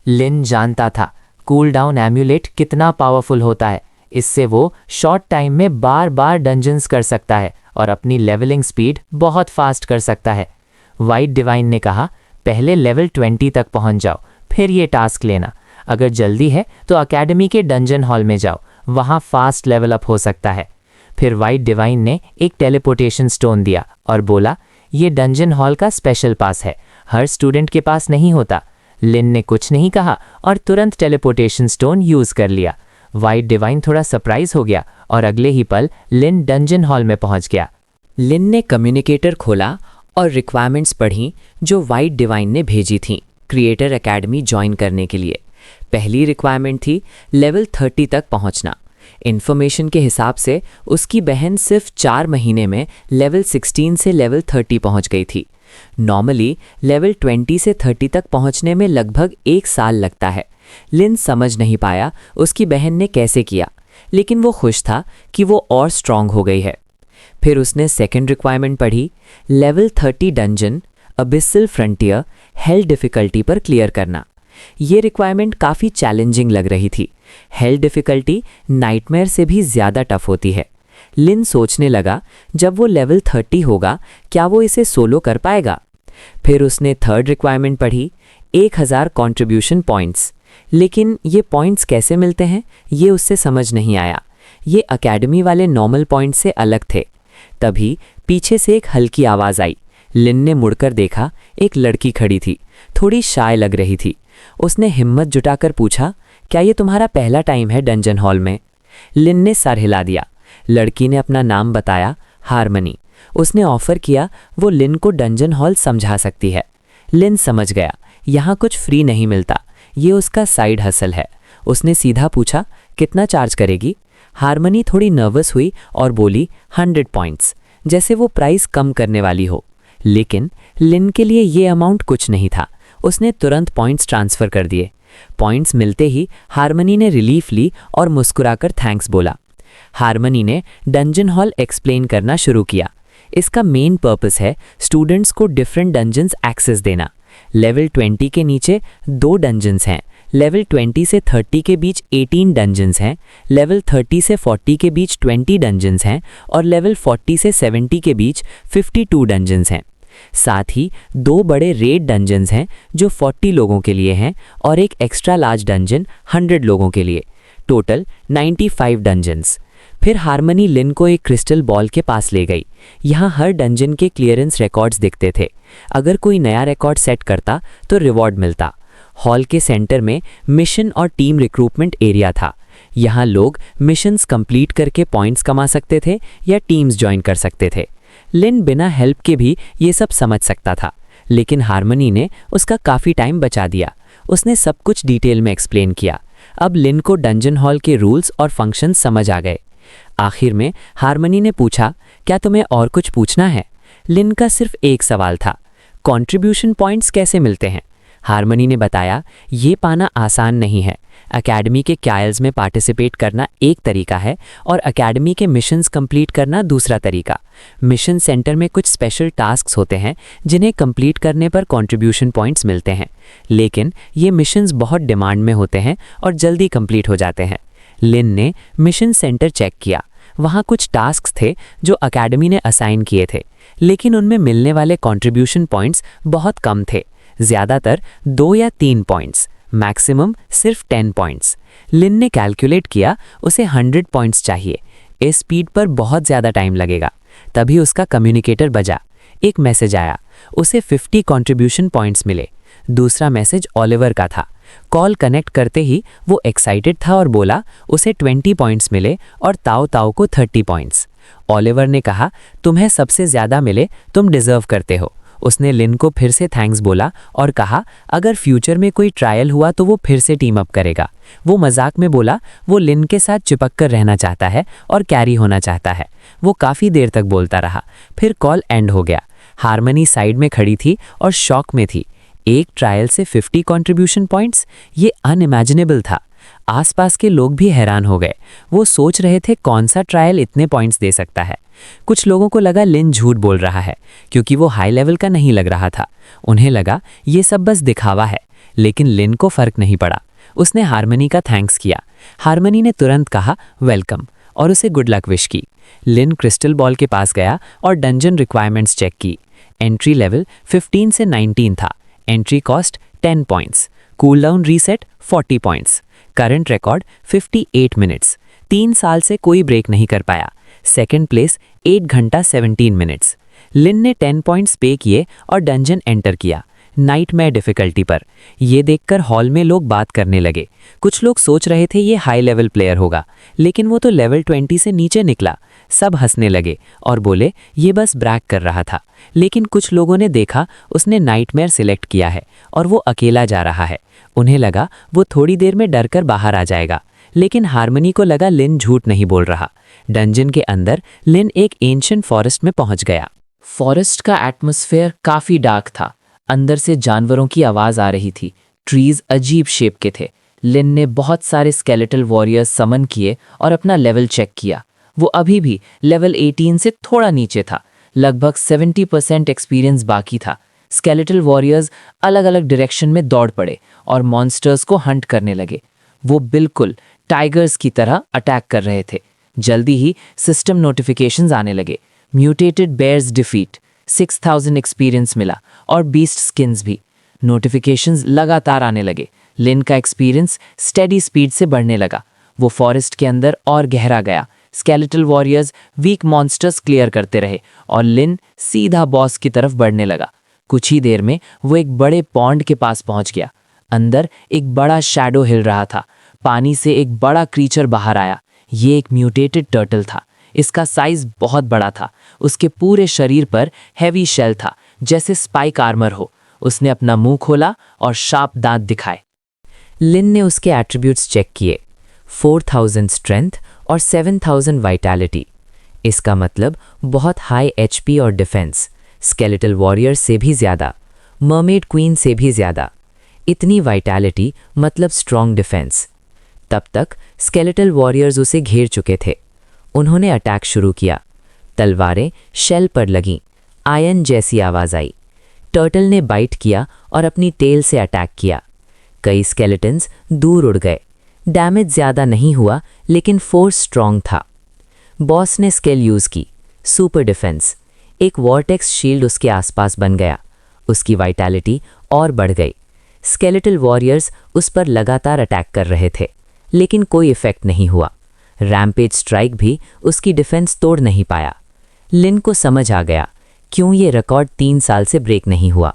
लिन जानता था कूल डाउन एम्यूलेट कितना पावरफुल होता है। इससे वो शॉर्ट टाइम में बार बार डंजन्स कर सकता है और अपनी लेवलिंग स्पीड बहुत फास्ट कर सकता है। वाइट डिवाइन ने कहा, पहले लेवल 20 तक पहुंच जाओ, फिर ये टास्क लेना। अगर जल्दी है तो अकेडमी के डंजन हॉल में जाओ, वहाँ फास्ट लेवल अप हो सकता है। फिर वाइट डिवाइन ने एक टेलीपोर्टेशन स्टोन दिया और बोला, ये डंजन हॉल का स्पेशल पास है, हर स्टूडेंट के पास नहीं होता। लिन ने कुछ नहीं कहा और तुरंत टेलीपोर्टेशन स्टोन यूज़ कर लिया। वाइट डिवाइन थोड़ा सरप्राइज हो गया और अगले ही पल लिन डंजन हॉल में पहुंच गया। लिन ने कम्युनिकेटर खोला और रिक्वायरमेंट्स पढ़ी जो वाइट डिवाइन ने भेजी थीं क्रिएटर एकेडमी ज्वाइन करने के लिए। पहली रिक्वायरमेंट थी लेवल 30 तक पहुंचना। इन्फॉर्मेशन के हिसाब से उसकी बहन सिर्फ 4 महीने में लेवल 16 से लेवल 30 पहुंच गई थी। नॉर्मली लेवल 20 से 30 तक पहुंचने में लगभग 1 साल लगता है। लिन समझ नहीं पाया उसकी बहन ने कैसे किया, लेकिन वो खुश था कि वो और स्ट्रांग हो गई है। फिर उसने सेकंड रिक्वायरमेंट पढ़ी, level 30 dungeon abyssal frontier hell difficulty पर क्लियर करना। ये रिक्वायरमेंट काफ़ी चैलेंजिंग लग रही थी। हेल डिफ़िकल्टी नाइटमेयर से भी ज़्यादा टफ होती है। लिन सोचने लगा, जब वो लेवल 30 होगा क्या वो इसे सोलो कर पाएगा? फिर उसने थर्ड रिक्वायरमेंट पढ़ी, 1000 कंट्रीब्यूशन पॉइंट्स। लेकिन ये पॉइंट्स कैसे मिलते हैं ये उससे समझ नहीं आया। ये एकेडमी वाले नॉर्मल पॉइंट से अलग थे। तभी पीछे से एक हल्की आवाज़ आई। लिन ने मुड़कर देखा, एक लड़की खड़ी थी, थोड़ी शाय लग रही थी। उसने हिम्मत जुटाकर पूछा, क्या ये तुम्हारा पहला टाइम है डंजन हॉल में? लिन ने सर हिला दिया। लड़की ने अपना नाम बताया, हारमनी। उसने ऑफर किया वो लिन को डंजन हॉल समझा सकती है। लिन समझ गया यहाँ कुछ फ्री नहीं मिलता, ये उसका साइड हसल है। उसने सीधा पूछा, कितना चार्ज करेगी? हारमनी थोड़ी नर्वस हुई और बोली, 100 पॉइंट्स, जैसे वो प्राइस कम करने वाली हो। लेकिन लिन के लिए ये अमाउंट कुछ नहीं था। उसने तुरंत पॉइंट्स ट्रांसफ़र कर दिए। पॉइंट्स मिलते ही हारमनी ने रिलीफ ली और मुस्कुराकर थैंक्स बोला। हारमनी ने डंजन हॉल एक्सप्लेन करना शुरू किया। इसका मेन पर्पस है स्टूडेंट्स को डिफरेंट डंजन्स एक्सेस देना। लेवल 20 के नीचे 2 डंजन्स हैं, लेवल 20 से 30 के बीच 18 डंजन्स हैं, लेवल 30 से 40 के बीच 20 डंजन्स हैं और लेवल 40 से 70 के बीच 52 डंजन्स हैं। साथ ही 2 बड़े रेड डंजन्स हैं जो 40 लोगों के लिए हैं और एक एक्स्ट्रा लार्ज डंजन 100 लोगों के लिए। Total 95 dungeons. फिर हार्मनी लिन को एक क्रिस्टल बॉल के पास ले गई। यहाँ हर डंजन के क्लियरेंस रिकॉर्ड्स दिखते थे। अगर कोई नया रिकॉर्ड सेट करता तो रिवॉर्ड मिलता। हॉल के सेंटर में मिशन और टीम रिक्रूटमेंट एरिया था। यहाँ लोग मिशंस कंप्लीट करके पॉइंट्स कमा सकते थे या टीम्स ज्वाइन कर सकते थे। लिन बिना हेल्प के भी ये सब समझ सकता था, लेकिन हार्मनी ने उसका काफ़ी टाइम बचा दिया। उसने सब कुछ डिटेल में एक्सप्लेन किया। अब लिन को डंजन हॉल के रूल्स और फंक्शंस समझ आ गए। आखिर में हार्मनी ने पूछा, क्या तुम्हें और कुछ पूछना है? लिन का सिर्फ एक सवाल था, कंट्रीब्यूशन पॉइंट्स कैसे मिलते हैं? हार्मनी ने बताया, ये पाना आसान नहीं है। एकेडमी के ट्रायल्स में पार्टिसिपेट करना एक तरीका है और एकेडमी के मिशंस कंप्लीट करना दूसरा तरीका। मिशन सेंटर में कुछ स्पेशल टास्क्स होते हैं जिन्हें कंप्लीट करने पर कंट्रीब्यूशन पॉइंट्स मिलते हैं, लेकिन ये मिशंस बहुत डिमांड में होते हैं और जल्दी कंप्लीट हो जाते हैं। लिन ने मिशन सेंटर चेक किया। वहाँ कुछ टास्क्स थे जो एकेडमी ने असाइन किए थे, लेकिन उनमें मिलने वाले कंट्रीब्यूशन पॉइंट्स बहुत कम थे, ज़्यादातर 2 या 3 पॉइंट्स, मैक्सिमम सिर्फ 10 पॉइंट्स। लिन ने कैलकुलेट किया उसे 100 पॉइंट्स चाहिए। इस स्पीड पर बहुत ज़्यादा टाइम लगेगा। तभी उसका कम्युनिकेटर बजा। एक मैसेज आया, उसे 50 कंट्रीब्यूशन पॉइंट्स मिले। दूसरा मैसेज ओलिवर का था। कॉल कनेक्ट करते ही वो एक्साइटेड था और बोला उसे 20 पॉइंट्स मिले और ताओ ताओ को 30 पॉइंट्स। ओलिवर ने कहा, तुम्हें सबसे ज़्यादा मिले, तुम डिज़र्व करते हो। उसने लिन को फिर से थैंक्स बोला और कहा अगर फ्यूचर में कोई ट्रायल हुआ तो वो फिर से टीम अप करेगा। वो मजाक में बोला वो लिन के साथ चिपक कर रहना चाहता है और कैरी होना चाहता है। वो काफ़ी देर तक बोलता रहा, फिर कॉल एंड हो गया। हार्मनी साइड में खड़ी थी और शॉक में थी। एक ट्रायल से 50 कंट्रीब्यूशन पॉइंट्स, ये अनइमेजिनेबल था। आसपास के लोग भी हैरान हो गए। वो सोच रहे थे कौन सा ट्रायल इतने पॉइंट्स दे सकता है। कुछ लोगों को लगा लिन झूठ बोल रहा है क्योंकि वो हाई लेवल का नहीं लग रहा था। उन्हें लगा ये सब बस दिखावा है, लेकिन लिन को फर्क नहीं पड़ा। उसने हार्मनी का थैंक्स किया। हार्मनी ने तुरंत कहा वेलकम और उसे गुड लक विश की। लिन क्रिस्टल बॉल के पास गया और डंजन रिक्वायरमेंट्स चेक की। एंट्री लेवल 15 से 19 था। Entry cost 10 points. Cool down reset 40 points. Current record 58 minutes. 3 साल से कोई ब्रेक नहीं कर पाया। सेकंड प्लेस 8 घंटा 17 मिनट्स। लिन ने 10 पॉइंट्स पे किए और डंजन एंटर किया, नाइटमेयर डिफिकल्टी पर। ये देखकर हॉल में लोग बात करने लगे। कुछ लोग सोच रहे थे ये हाई लेवल प्लेयर होगा, लेकिन वो तो लेवल 20 से नीचे निकला। सब हंसने लगे और बोले ये बस ब्रैग कर रहा था। लेकिन कुछ लोगों ने देखा उसने नाइटमेयर सिलेक्ट किया है और वो अकेला जा रहा है। उन्हें लगा वो थोड़ी देर में डर कर बाहर आ जाएगा, लेकिन हार्मनी को लगा लिन झूठ नहीं बोल रहा। डंजन के अंदर लिन एक एंशिएंट फॉरेस्ट में पहुंच गया। फॉरेस्ट का एटमॉस्फेयर काफ़ी डार्क था। अंदर से जानवरों की आवाज़ आ रही थी। ट्रीज अजीब शेप के थे। लिन ने बहुत सारे स्केलेटल वॉरियर्स समन किए और अपना लेवल चेक किया। वो अभी भी लेवल 18 से थोड़ा नीचे था। लगभग 70% एक्सपीरियंस बाकी था। स्केलेटल वॉरियर्स अलग अलग डायरेक्शन में दौड़ पड़े और मॉन्स्टर्स को हंट करने लगे। वो बिल्कुल टाइगर्स की तरह अटैक कर रहे थे। जल्दी ही सिस्टम नोटिफिकेशंस आने लगे। म्यूटेटेड बेयर्स डिफीट, 6000 एक्सपीरियंस मिला और बीस्ट स्किन्स भी। नोटिफिकेशंस लगातार आने लगे। लिन का एक्सपीरियंस स्टेडी स्पीड से बढ़ने लगा। वो फॉरेस्ट के अंदर और गहरा गया। Skeletal warriors weak monsters clear करते रहे और लिन सीधा बॉस की तरफ बढ़ने लगा। कुछ ही देर में वो एक बड़े पॉन्ड के पास पहुंच गया। अंदर एक बड़ा शैडो हिल रहा था। पानी से एक बड़ा क्रीचर बाहर आया। ये एक म्यूटेटेड टर्टल था। इसका साइज बहुत बड़ा था। उसके पूरे शरीर पर हैवी शेल था, जैसे स्पाइक आर्मर हो। उसने अपना मुंह खोला और शार्प दांत दिखाए। लिन ने उसके एट्रीब्यूट्स चेक किए, 4000 स्ट्रेंथ और 7000 वाइटैलिटी। इसका मतलब बहुत हाई एचपी और डिफेंस, स्केलेटल वॉरियर से भी ज़्यादा, मर्मेड क्वीन से भी ज़्यादा। इतनी वाइटैलिटी मतलब स्ट्रॉन्ग डिफेंस। तब तक स्केलेटल वॉरियर्स उसे घेर चुके थे। उन्होंने अटैक शुरू किया। तलवारें शेल पर लगीं। आयन जैसी आवाज़ आई। टर्टल ने बाइट किया और अपनी टेल से अटैक किया। कई स्केलेटन्स दूर उड़ गए। डैमेज ज़्यादा नहीं हुआ, लेकिन फोर्स स्ट्रॉन्ग था। बॉस ने स्किल यूज़ की, सुपर डिफेंस। एक वॉर्टेक्स शील्ड उसके आसपास बन गया। उसकी वाइटैलिटी और बढ़ गई। स्केलेटल वॉरियर्स उस पर लगातार अटैक कर रहे थे, लेकिन कोई इफेक्ट नहीं हुआ। रैम्पेज स्ट्राइक भी उसकी डिफेंस तोड़ नहीं पाया। लिन को समझ आ गया क्यों ये रिकॉर्ड 3 साल से ब्रेक नहीं हुआ।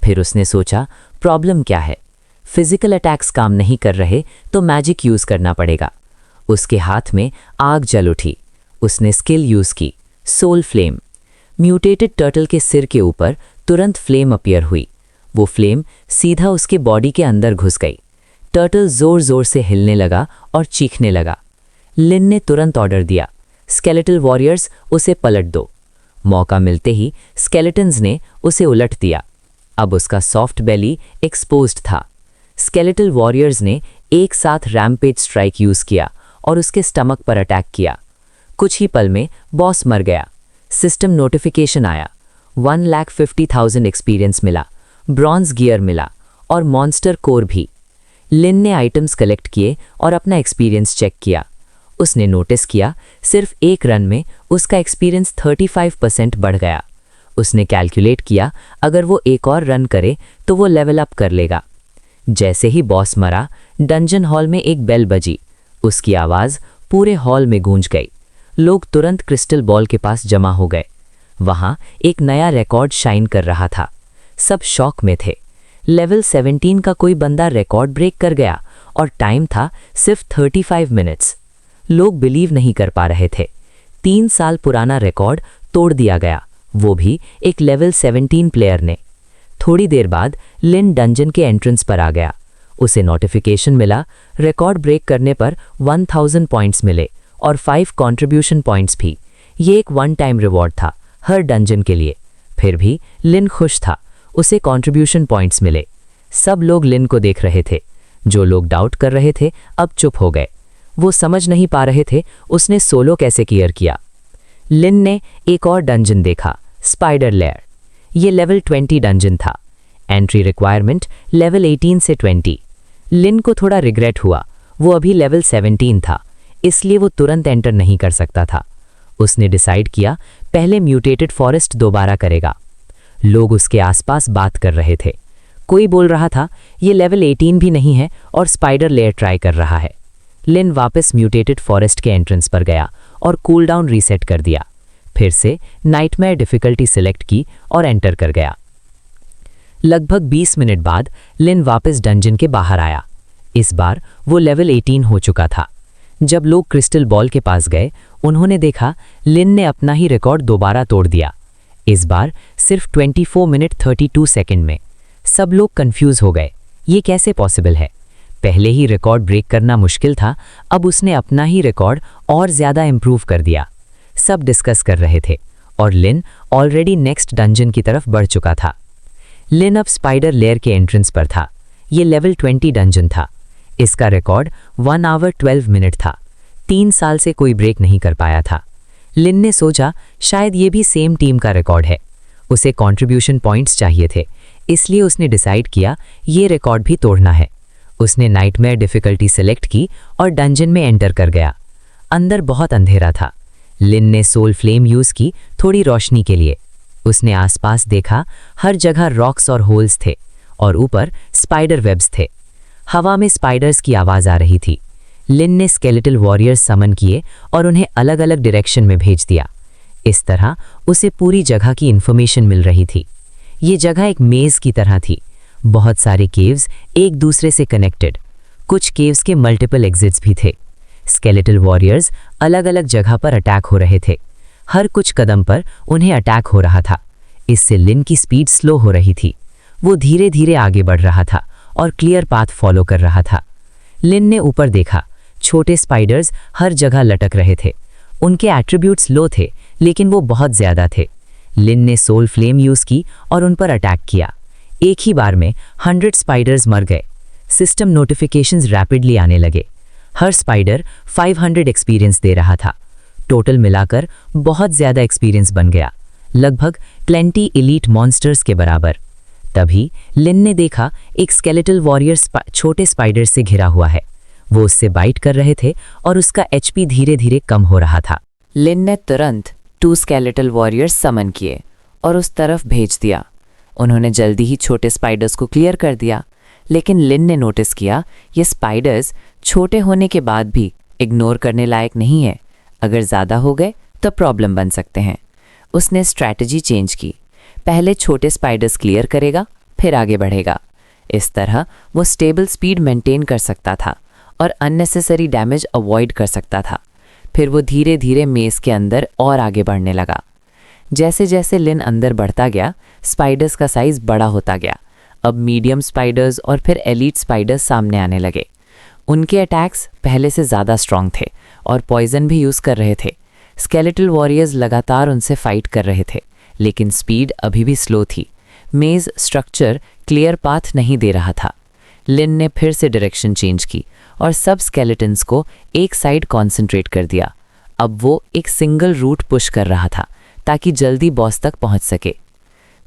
फिर उसने सोचा प्रॉब्लम क्या है। फिजिकल अटैक्स काम नहीं कर रहे तो मैजिक यूज करना पड़ेगा। उसके हाथ में आग जल उठी। उसने स्किल यूज की, सोल फ्लेम। म्यूटेटेड टर्टल के सिर के ऊपर तुरंत फ्लेम अपीयर हुई। वो फ्लेम सीधा उसके बॉडी के अंदर घुस गई। टर्टल जोर जोर से हिलने लगा और चीखने लगा। लिन ने तुरंत ऑर्डर दिया, स्केलेटल वॉरियर्स उसे पलट दो। मौका मिलते ही स्केलेटन्स ने उसे उलट दिया। अब उसका सॉफ्ट बेली एक्सपोज्ड था। स्केलेटल वॉरियर्स ने एक साथ रैम्पेज स्ट्राइक यूज किया और उसके स्टमक पर अटैक किया। कुछ ही पल में बॉस मर गया। सिस्टम नोटिफिकेशन आया, 1,50,000 एक्सपीरियंस मिला, ब्रॉन्ज गियर मिला और मॉन्स्टर कोर भी। लिन ने आइटम्स कलेक्ट किए और अपना एक्सपीरियंस चेक किया। उसने नोटिस किया सिर्फ एक रन में उसका एक्सपीरियंस 35% बढ़ गया। उसने कैलकुलेट किया अगर वो एक और रन करे तो वो लेवल अप कर लेगा। जैसे ही बॉस मरा, डंजन हॉल में एक बेल बजी। उसकी आवाज़ पूरे हॉल में गूंज गई। लोग तुरंत क्रिस्टल बॉल के पास जमा हो गए। वहां एक नया रिकॉर्ड शाइन कर रहा था। सब शॉक में थे। लेवल 17 का कोई बंदा रिकॉर्ड ब्रेक कर गया और टाइम था सिर्फ 35 मिनट्स। लोग बिलीव नहीं कर पा रहे थे। 3 साल पुराना रिकॉर्ड तोड़ दिया गया, वो भी एक लेवल 17 प्लेयर ने। थोड़ी देर बाद लिन डंजन के एंट्रेंस पर आ गया। उसे नोटिफिकेशन मिला, रिकॉर्ड ब्रेक करने पर 1000 पॉइंट्स मिले और 5 कंट्रीब्यूशन पॉइंट्स भी। ये एक वन टाइम रिवॉर्ड था हर डंजन के लिए। फिर भी लिन खुश था, उसे कंट्रीब्यूशन पॉइंट्स मिले। सब लोग लिन को देख रहे थे। जो लोग डाउट कर रहे थे अब चुप हो गए। वो समझ नहीं पा रहे थे उसने सोलो कैसे क्लियर किया। लिन ने एक और डंजन देखा, स्पाइडर लेयर। ये लेवल 20 डंजन था। एंट्री रिक्वायरमेंट लेवल 18 से 20। लिन को थोड़ा रिग्रेट हुआ, वो अभी लेवल 17 था, इसलिए वो तुरंत एंटर नहीं कर सकता था। उसने डिसाइड किया पहले म्यूटेटेड फॉरेस्ट दोबारा करेगा। लोग उसके आसपास बात कर रहे थे। कोई बोल रहा था ये लेवल 18 भी नहीं है और स्पाइडर लेयर ट्राई कर रहा है। लिन वापस म्यूटेटेड फॉरेस्ट के एंट्रेंस पर गया और कूलडाउन रीसेट कर दिया। फिर से नाइटमेयर डिफिकल्टी सिलेक्ट की और एंटर कर गया। लगभग 20 मिनट बाद लिन वापस डंजन के बाहर आया। इस बार वो लेवल 18 हो चुका था। जब लोग क्रिस्टल बॉल के पास गए, उन्होंने देखा लिन ने अपना ही रिकॉर्ड दोबारा तोड़ दिया। इस बार सिर्फ 24 मिनट 32 सेकंड में। सब लोग कंफ्यूज हो गए, ये कैसे पॉसिबल है? पहले ही रिकॉर्ड ब्रेक करना मुश्किल था, अब उसने अपना ही रिकॉर्ड और ज़्यादा इंप्रूव कर दिया। सब डिस्कस कर रहे थे और लिन ऑलरेडी नेक्स्ट डंजन की तरफ बढ़ चुका था। लिन अब स्पाइडर लेयर के एंट्रेंस पर था। ये लेवल 20 डंजन था। इसका रिकॉर्ड 1 आवर 12 मिनट था। 3 साल से कोई ब्रेक नहीं कर पाया था। लिन ने सोचा शायद ये भी सेम टीम का रिकॉर्ड है। उसे कंट्रीब्यूशन पॉइंट्स चाहिए थे, इसलिए उसने डिसाइड किया ये रिकॉर्ड भी तोड़ना है। उसने नाइटमेयर डिफिकल्टी सेलेक्ट की और डंजन में एंटर कर गया। अंदर बहुत अंधेरा था। लिन ने सोल फ्लेम यूज की थोड़ी रोशनी के लिए। उसने आसपास देखा, हर जगह रॉक्स और होल्स थे और ऊपर स्पाइडर वेब्स थे। हवा में स्पाइडर्स की आवाज आ रही थी। लिन ने स्केलेटल वॉरियर्स समन किए और उन्हें अलग अलग डायरेक्शन में भेज दिया। इस तरह उसे पूरी जगह की इंफॉर्मेशन मिल रही थी। ये जगह एक मेज की तरह थी। बहुत सारे केव्स एक दूसरे से कनेक्टेड। कुछ केव्स के मल्टीपल एग्जिट्स भी थे। स्केलेटल वॉरियर्स अलग अलग जगह पर अटैक हो रहे थे। हर कुछ कदम पर उन्हें अटैक हो रहा था। इससे लिन की स्पीड स्लो हो रही थी। वो धीरे धीरे आगे बढ़ रहा था और क्लियर पाथ फॉलो कर रहा था। लिन ने ऊपर देखा, छोटे स्पाइडर्स हर जगह लटक रहे थे। उनके एट्रीब्यूट्स लो थे, लेकिन वो बहुत ज्यादा थे। लिन ने सोल फ्लेम यूज की और उन पर अटैक किया। एक ही बार में 100 स्पाइडर्स मर गए। सिस्टम नोटिफिकेशंस रैपिडली आने लगे। हर स्पाइडर 500 एक्सपीरियंस दे रहा था। टोटल मिलाकर बहुत ज्यादा एक्सपीरियंस बन गया, लगभग 20 एलीट मॉन्स्टर्स के बराबर। तभी लिन ने देखा एक स्केलेटल वॉरियर छोटे स्पाइडर से घिरा हुआ है। वो उससे बाइट कर रहे थे और उसका एचपी धीरे धीरे कम हो रहा था। लिन ने तुरंत 2 स्केलेटल वॉरियर्स समन किए और उस तरफ भेज दिया। उन्होंने जल्दी ही छोटे स्पाइडर्स को क्लियर कर दिया, लेकिन लिन ने नोटिस किया ये स्पाइडर्स छोटे होने के बाद भी इग्नोर करने लायक नहीं है। अगर ज़्यादा हो गए तो प्रॉब्लम बन सकते हैं। उसने स्ट्रैटेजी चेंज की। पहले छोटे स्पाइडर्स क्लियर करेगा, फिर आगे बढ़ेगा। इस तरह वो स्टेबल स्पीड मेंटेन कर सकता था और अननेसेसरी डैमेज अवॉइड कर सकता था। फिर वो धीरे धीरे मेज़ के अंदर और आगे बढ़ने लगा। जैसे जैसे लिन अंदर बढ़ता गया, स्पाइडर्स का साइज़ बड़ा होता गया। अब मीडियम स्पाइडर्स और फिर एलीट स्पाइडर्स सामने आने लगे। उनके अटैक्स पहले से ज़्यादा स्ट्रॉन्ग थे और पॉइजन भी यूज़ कर रहे थे। स्केलेटल वॉरियर्स लगातार उनसे फाइट कर रहे थे, लेकिन स्पीड अभी भी स्लो थी। मेज़ स्ट्रक्चर क्लियर पाथ नहीं दे रहा था। लिन ने फिर से डायरेक्शन चेंज की और सब स्केलेटन्स को एक साइड कॉन्सेंट्रेट कर दिया। अब वो एक सिंगल रूट पुश कर रहा था ताकि जल्दी बॉस तक पहुंच सके।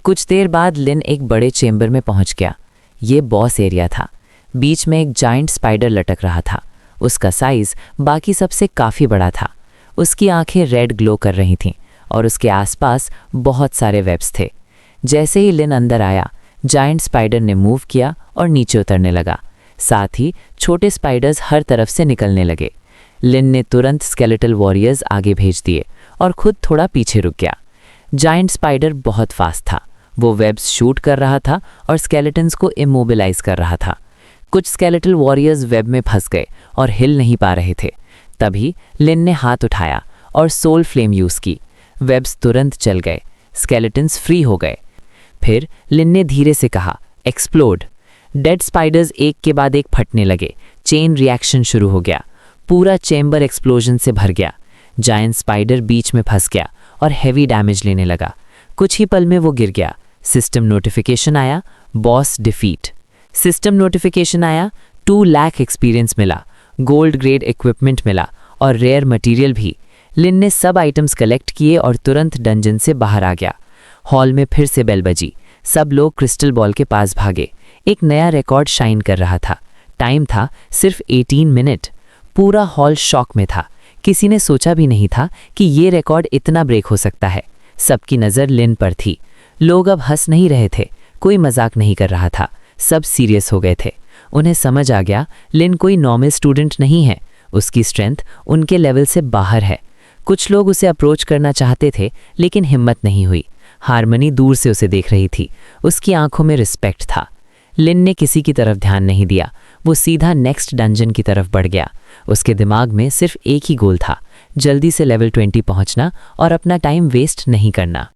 कुछ देर बाद लिन एक बड़े चेंबर में पहुंच गया। ये बॉस एरिया था। बीच में एक जाइंट स्पाइडर लटक रहा था। उसका साइज बाकी सबसे काफ़ी बड़ा था। उसकी आंखें रेड ग्लो कर रही थीं और उसके आसपास बहुत सारे वेब्स थे। जैसे ही लिन अंदर आया, जाइंट स्पाइडर ने मूव किया और नीचे उतरने लगा। साथ ही छोटे स्पाइडर्स हर तरफ से निकलने लगे। लिन ने तुरंत स्केलेटल वॉरियर्स आगे भेज दिए और खुद थोड़ा पीछे रुक गया। जाइंट स्पाइडर बहुत फास्ट था। वो वेब्स शूट कर रहा था और स्केलेटन्स को इमोबिलाइज कर रहा था। कुछ स्केलेटल वॉरियर्स वेब में फंस गए और हिल नहीं पा रहे थे। तभी लिन ने हाथ उठाया और सोल फ्लेम यूज़ की। वेब्स तुरंत चल गए। स्केलेटन्स फ्री हो गए। फिर लिन ने धीरे से कहा, एक्सप्लोड। डेड स्पाइडर्स एक के बाद एक फटने लगे। चेन रिएक्शन शुरू हो गया। पूरा चेंबर एक्सप्लोजन से भर गया। जायंट स्पाइडर बीच में फंस गया और हैवी डैमेज लेने लगा। कुछ ही पल में वो गिर गया। सिस्टम नोटिफिकेशन आया, बॉस डिफीट। सिस्टम नोटिफिकेशन आया, 2 लाख एक्सपीरियंस मिला, गोल्ड ग्रेड इक्विपमेंट मिला और रेयर मटेरियल भी। लिन ने सब आइटम्स कलेक्ट किए और तुरंत डंजन से बाहर आ गया। हॉल में फिर से बेल बजी। सब लोग क्रिस्टल बॉल के पास भागे। एक नया रिकॉर्ड शाइन कर रहा था। टाइम था सिर्फ 18 मिनट। पूरा हॉल शॉक में था। किसी ने सोचा भी नहीं था कि ये रिकॉर्ड इतना ब्रेक हो सकता है। सबकी नज़र लिन पर थी। लोग अब हंस नहीं रहे थे, कोई मजाक नहीं कर रहा था। सब सीरियस हो गए थे। उन्हें समझ आ गया लिन कोई नॉर्मल स्टूडेंट नहीं है। उसकी स्ट्रेंथ उनके लेवल से बाहर है। कुछ लोग उसे अप्रोच करना चाहते थे, लेकिन हिम्मत नहीं हुई। हारमनी दूर से उसे देख रही थी। उसकी आंखों में रिस्पेक्ट था। लिन ने किसी की तरफ ध्यान नहीं दिया। वो सीधा नेक्स्ट डंजन की तरफ बढ़ गया। उसके दिमाग में सिर्फ एक ही गोल था, जल्दी से लेवल 20 पहुंचना और अपना टाइम वेस्ट नहीं करना।